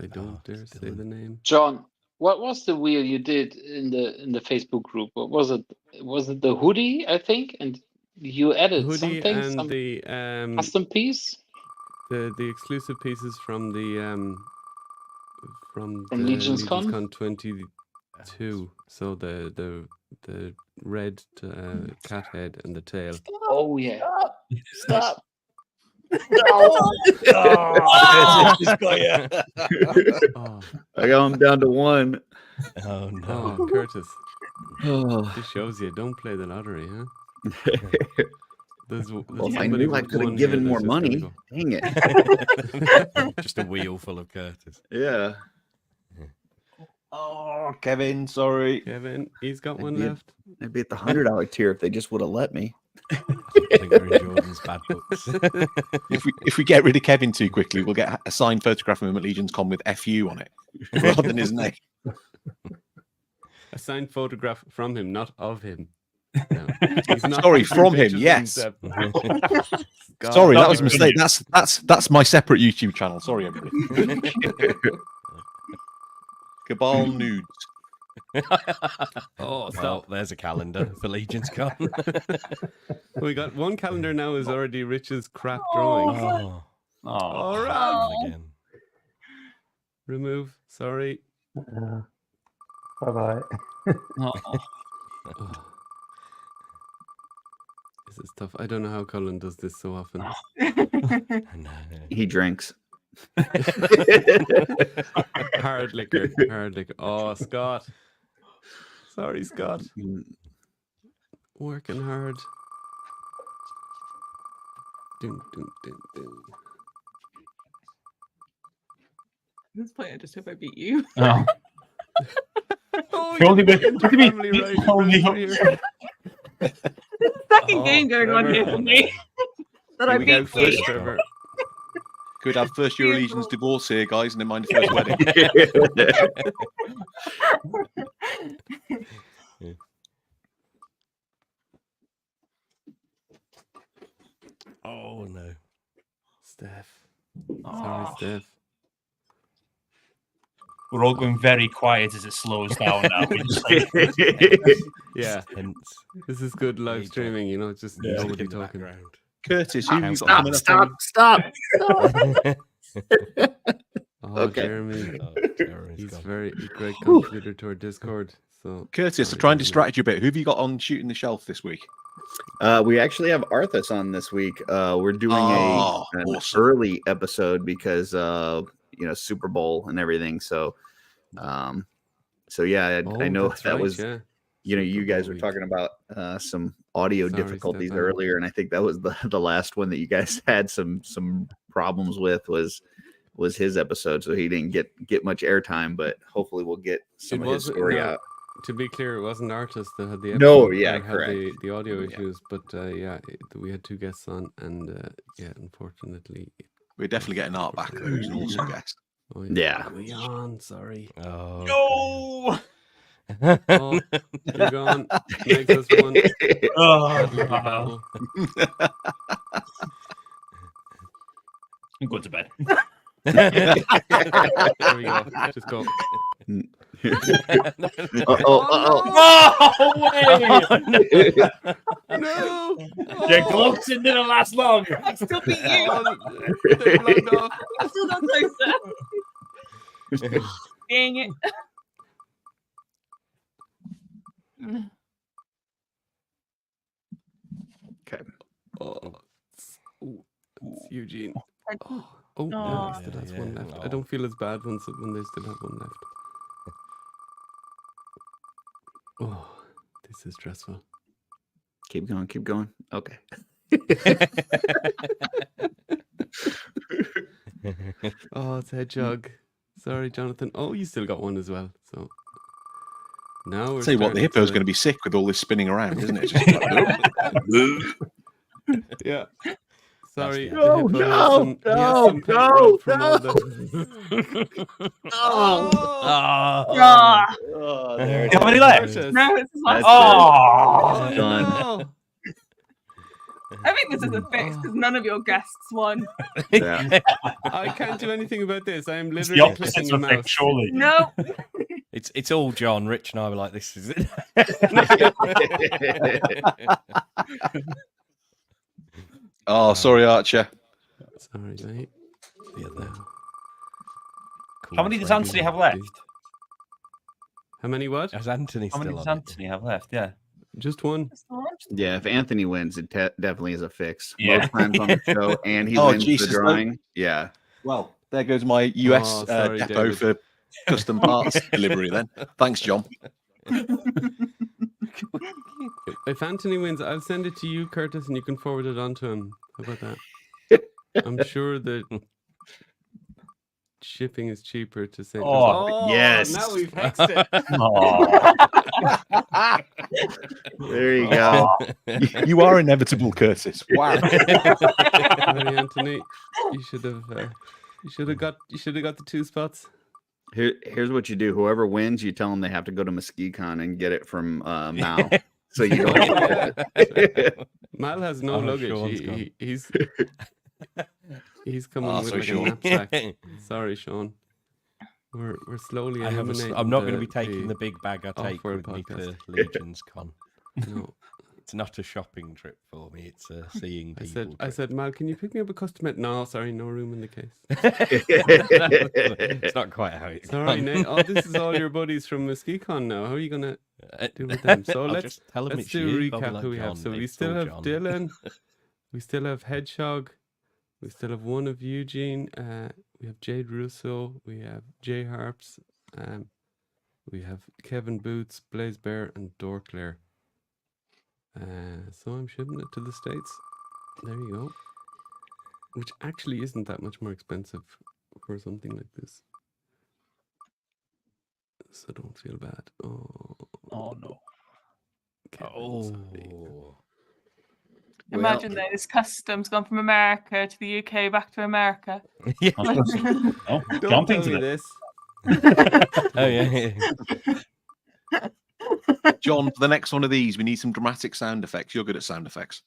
I don't dare say the name. John, what was the wheel you did in the Facebook group? What was it? Was it the hoodie? I think, and you added Hoodie something, and some the custom piece the exclusive pieces from the Legion's Con? Con 22. So the red cat head and the tail. Oh yeah. Stop. Oh, just got you. Oh, I got him down to 1. Oh, no. oh, Curtis. Oh. This shows you don't play the lottery, huh? There's Well, if I somebody knew I with could one have given here more that's just money. gonna Dang it. Just a wheel full of Curtis. Yeah. Oh, Kevin, sorry. Kevin, he's got one I'd be at- left. I'd be at the $100 tier if they just would have let me. I think we're in Jordan's bad books. If we get rid of Kevin too quickly, we'll get a signed photograph of him at Legion's Con with FU on it rather than his name. A signed photograph from him, not of him. No. He's not Sorry, taking from him, pictures of yes. himself. God. Sorry, that Not was a even mistake. That's my separate YouTube channel. Sorry, everybody. Cabal Nudes. Oh, Well, stop. there's a calendar for Legion's Con. We got one calendar now is already Rich's crap drawing. Oh, Oh, All right. again. Remove. Sorry. Bye-bye. oh. Oh. This is tough. I don't know how Colin does this so often. No. He drinks. Hard liquor. Hard liquor. Oh, Scott. Sorry, Scott. Working hard. Dun, dun, dun, dun. At this point, I just hope I beat you. Oh. Oh, You only been- getting you family been- right you only- friends here. Second Oh, game going on here Trevor. for me. That I Here we go, beat first, you. Trevor. Could have first year allegiance divorce here, guys, and then mind the first wedding. Oh, no. Steph. Sorry, Steph. We're all going very quiet as it slows down now. We're just like, Yeah, Tense. this is good live streaming, you know, just Music nobody in the talking. background. Curtis, who have you got Stop, coming up stop, on- stop. Oh, Okay. Jeremy. Oh, Jeremy's He's gone. very a great contributor to our Discord. So Curtis, to try and distract you a bit, who have you got on shooting the shelf this week? We actually have Arthas on this week. We're doing Oh, an awesome. early episode because Super Bowl and everything. So yeah, I know that's that right, was yeah. you guys Bowl were week. talking about some audio Sorry, difficulties Stefan. earlier, and I think that was the last one that you guys had some problems with was his episode, so he didn't get much airtime, but hopefully we'll get some It of his wasn't- story no. out. to be clear, it wasn't artists that had the episode. No, yeah, had correct. the audio issues, but we had 2 guests on, and unfortunately, We're definitely getting Art back, though, who's an awesome guest. Oh, Yeah. Leon, sorry. Oh, Oh, you're gone. Makes us one. Oh, I'm going to bed. There we go. Just go. Oh, way! No! Your gloves didn't last long. I still beat you. They're blocked off. I'm still not closer. Dang it. Okay. It's Eugene. Oh. No, he still has yeah, one left. yeah. I don't feel as bad when they still have one left. Oh, this is stressful. Keep going. Keep going. Okay. Oh, it's Hedgehog. Sorry, Jonathan. Oh, you still got one as well. So now we're Tell you what, the starting hippo's to- going to be sick with all this spinning around, isn't it? Yeah. Sorry. the the hippo has some paint rub from all the- Ah. Oh, there it How many is. left? Curtis. No, it's his last Oh, It's done. No. I think this is a fix because none of your guests won. Yeah. I can't do anything about this. I am it's the literally opposite clicking the of fix, mouse. surely. No. It's all John. Rich and I were like, "This is it." Oh, sorry, Archer. Sorry, mate. The other. How many does Anthony have left? How many what? Has Anthony How many still does on it? Anthony have left? Yeah. Just one. Yeah, if Anthony wins, it definitely is a fix. Yeah. Most times on the show, and he Oh, wins Jesus, the drawing. Yeah. Well, there goes my US Oh, sorry, depot David. for custom parts delivery then. Thanks, John. If Anthony wins, I'll send it to you, Curtis, and you can forward it on to him. How about that? I'm sure that shipping is cheaper to send. Oh, yes. Now we've hexed it. There you go. You are inevitable, Curtis. Wow. Sorry, Anthony. You should have got the 2 spots. Here's what you do. Whoever wins, you tell them they have to go to Mesquicon and get it from Mal. So you don't. Mal has no Oh, luggage. Sean's gone. He's coming Oh, with sorry, like Sean. a knapsack. Sorry, Sean. We're slowly. I'm not going to be taking the big bag I take off-road with me to podcast. Legions Con. No, It's not a shopping trip for me. It's a seeing people. I said, Mal, can you pick me up a custom? No, sorry, no room in the case. it's not quite how it's Sorry, gone. Nate. Oh, this is all your buddies from Mesquicon now. How are you gonna do with them? So I'll let's just tell 'em let's it's do a you. I'll be recap like, who we have. "John, So we it's still all have John." Dylan. We still have Hedgehog. We still have one of Eugene. We have Jade Russo. We have Jay Harps. We have Kevin Boots, Blaze Bear, and Dorclair. So I'm shipping it to the States. There you go. Which actually isn't that much more expensive for something like this. So don't feel bad. Oh no. Kevin, sorry. Oh. Imagine this customs gone from America to the UK back to America. Yeah. Oh, Don't John tell thinks me of it. this. Oh yeah. John, for the next one of these, we need some dramatic sound effects. You're good at sound effects.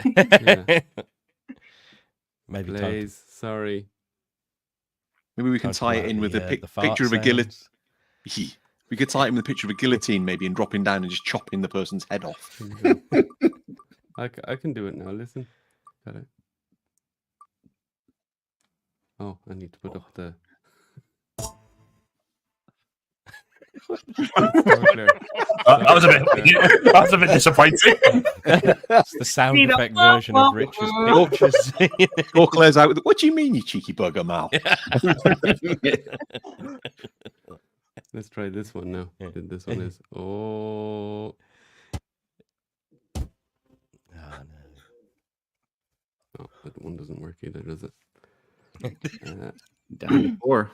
Yeah. Maybe time Blaze, sorry. Maybe we can to tie it come in out with the, a the fart picture of a guillotine. sounds. We could tie it in with a picture of a guillotine, maybe, and dropping down and just chopping the person's head off. I can do it now. Listen. Got it. Oh, I need to put up the. That was a bit disappointing. It's the sound See the effect version of Rich's pictures. Claire's out with, what do you mean, you cheeky bugger, Mal? Let's try this one now. Yeah. This one is. Oh. Oh, no. Oh, that one doesn't work either, does it? Down to 4.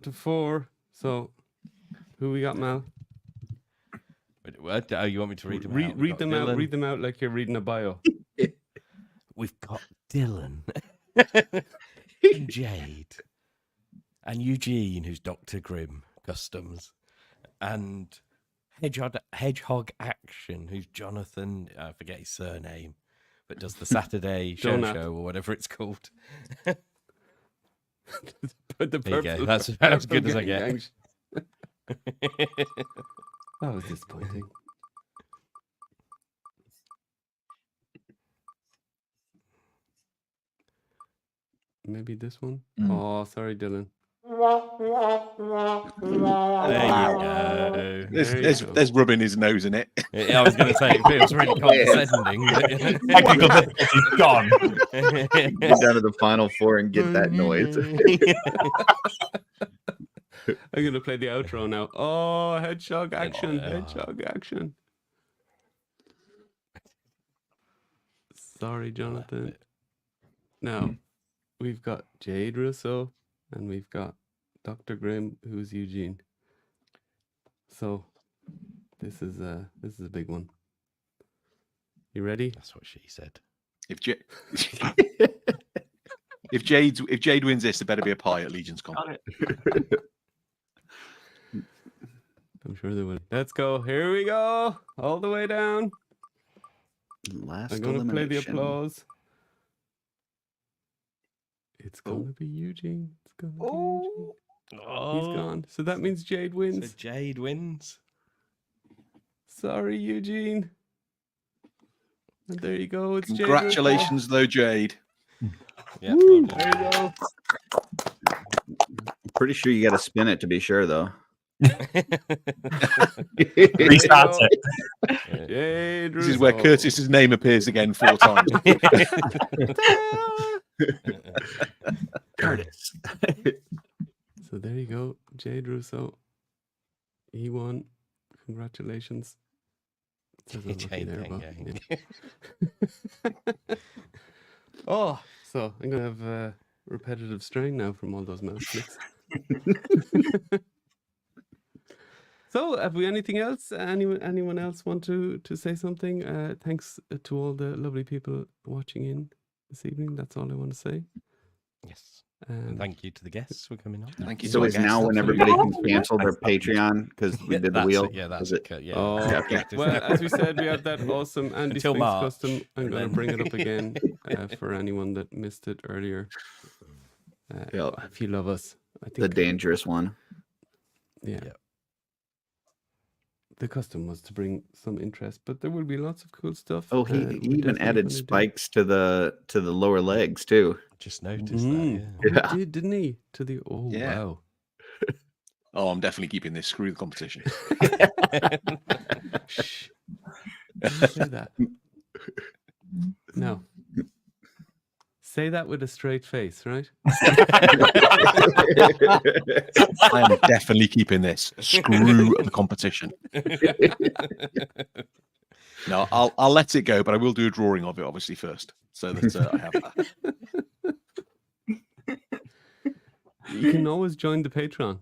To 4. So, who we got, Mal? What? Oh, you want me to read them out? Read them out. Read them out like you're reading a bio. We've got Dylan, and Jade, and Eugene, who's Dr. Grimm Customs, and Hedgehog Action, who's Jonathan. I forget his surname, but does the Saturday show or whatever it's called. There you go. That's about as good as I get. That was disappointing. Maybe this one? Oh, sorry, Dylan. There you go. There's rubbing his nose in it. Yeah, I was going to say, it feels really condescending. Technical difficulty gone. Get down to the final four and get that noise. I'm going to play the outro now. Oh, hedgehog action. Hedgehog action. Sorry, Jonathan. Now, we've got Jade Russo and we've got Dr. Grimm, who's Eugene. So, this is a big one. You ready? That's what she said. If Jade wins this, there better be a pie at Legion's Con. I'm sure they will. Let's go. Here we go. All the way down. Last I'm going to play the applause. It's going to be Eugene. It's going to be Eugene. He's gone. So that means Jade wins. So Jade wins. Sorry, Eugene. And there you go. It's Congratulations, though, Jade. Yeah, there you go. Pretty sure you got to spin it to be sure, though. Restart it. Jade This is where Curtis's name appears again 4 times. Curtis. So there you go, Jade Russo. He won. Congratulations. Jade Oh, so I'm gonna have repetitive strain now from all those mouse clicks. So, have we anything else? Anyone else want to say something? Thanks to all the lovely people watching in this evening. That's all I want to say. Yes. And thank you to the guests for coming on. Thank you. So is now when everybody can cancel their Patreon because we did the wheel? Yeah, that's it. Yeah. Oh, okay. Well, as we said, we have that awesome Andy Until Spinks March, custom. I'm going to bring it up again for anyone that missed it earlier. If you love us, I think the dangerous one. Yeah. The custom was to bring some interest, but there will be lots of cool stuff. Oh, he even added spikes to the lower legs too. Just noticed that. Yeah. He did, didn't he? To the wow. Oh, I'm definitely keeping this. Screw the competition. Shh. Don't say that. No. Say that with a straight face, right? I am definitely keeping this. Screw the competition. No, I'll let it go, but I will do a drawing of it, obviously, first, so that I have that. You can always join the Patreon.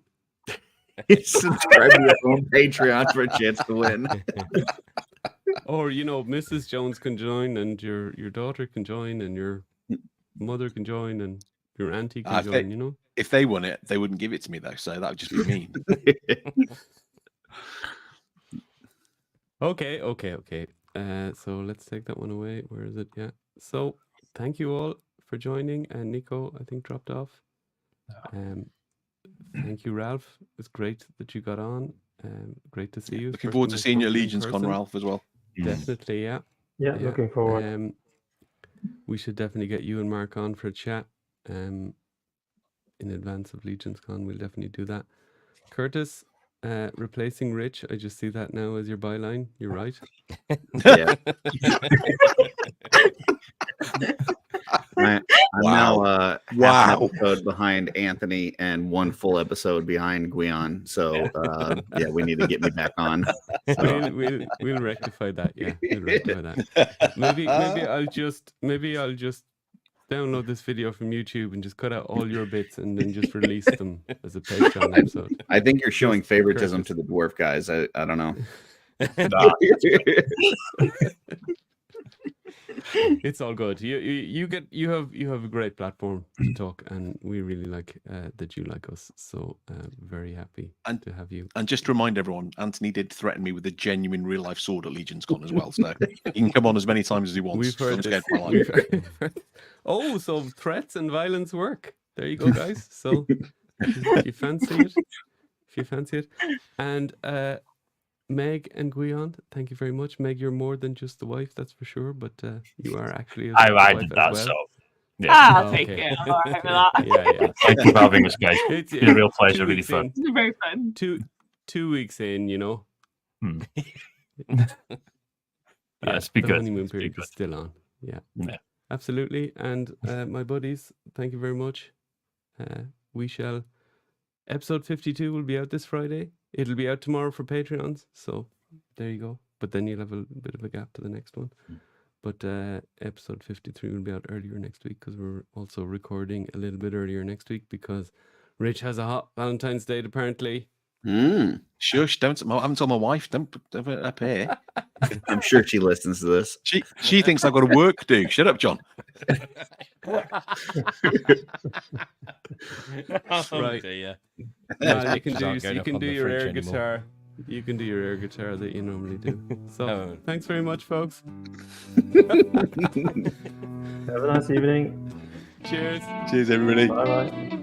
Subscribe to your own Patreon for a chance to win. Or, Mrs. Jones can join, and your daughter can join, and your mother can join, and your auntie can join, If they won it, they wouldn't give it to me, though, so that would just be mean. Okay. So let's take that one away. Where is it? Yeah. So thank you all for joining. And Nico, I think, dropped off. Thank you, Ralph. It's great that you got on. Great to see you. Looking forward to seeing your Legion's Con, Ralph, as well. Definitely, yeah. Yeah, looking forward. We should definitely get you and Mark on for a chat. In advance of Legion's Con, we'll definitely do that. Curtis, replacing Rich. I just see that now as your byline. You're right. Yeah. I'm now half an episode behind Anthony and 1 full episode behind Guion. So we need to get me back on. So. We'll rectify that. Yeah, we'll rectify that. Maybe I'll just download this video from YouTube and just cut out all your bits and then just release them as a Patreon episode. I think you're showing favoritism to the dwarf guys. I don't know. Nah. It's all good. You have a great platform to talk, and we really like that you like us. So very happy to have you. And just to remind everyone, Anthony did threaten me with a genuine real life sword at Legion's Con as well. So he can come on as many times as he wants. We've heard I'm this. scared for my life. Oh, so threats and violence work. There you go, guys. So if you fancy it, and Meg and Guion, thank you very much. Meg, you're more than just the wife, that's for sure, but you are actually a I wife did as that, well. so. Yeah. I'll take it. I'm all right with that. Yeah. Thank you for having us, guys. It's been a real pleasure, 2 really weeks fun. It's very fun. 2 weeks in, you know. It's been the good. honeymoon It's been period good. is still on. Yeah. Yeah. Absolutely. And my buddies, thank you very much. We shall. Episode 52 will be out this Friday. It'll be out tomorrow for Patreons. So there you go. But then you'll have a bit of a gap to the next one. But episode 53 will be out earlier next week because we're also recording a little bit earlier next week because Rich has a hot Valentine's Day apparently. Shush! I haven't told my wife. Don't put it up here. I'm sure she listens to this. She thinks I've got a work to do. Shut up, John. Right. Dear. Well, you can Start do going you up can on do the your fridge air anymore. guitar. You can do your air guitar that you normally do. So Oh. thanks very much, folks. Have a nice evening. Cheers. Cheers, everybody. Bye bye.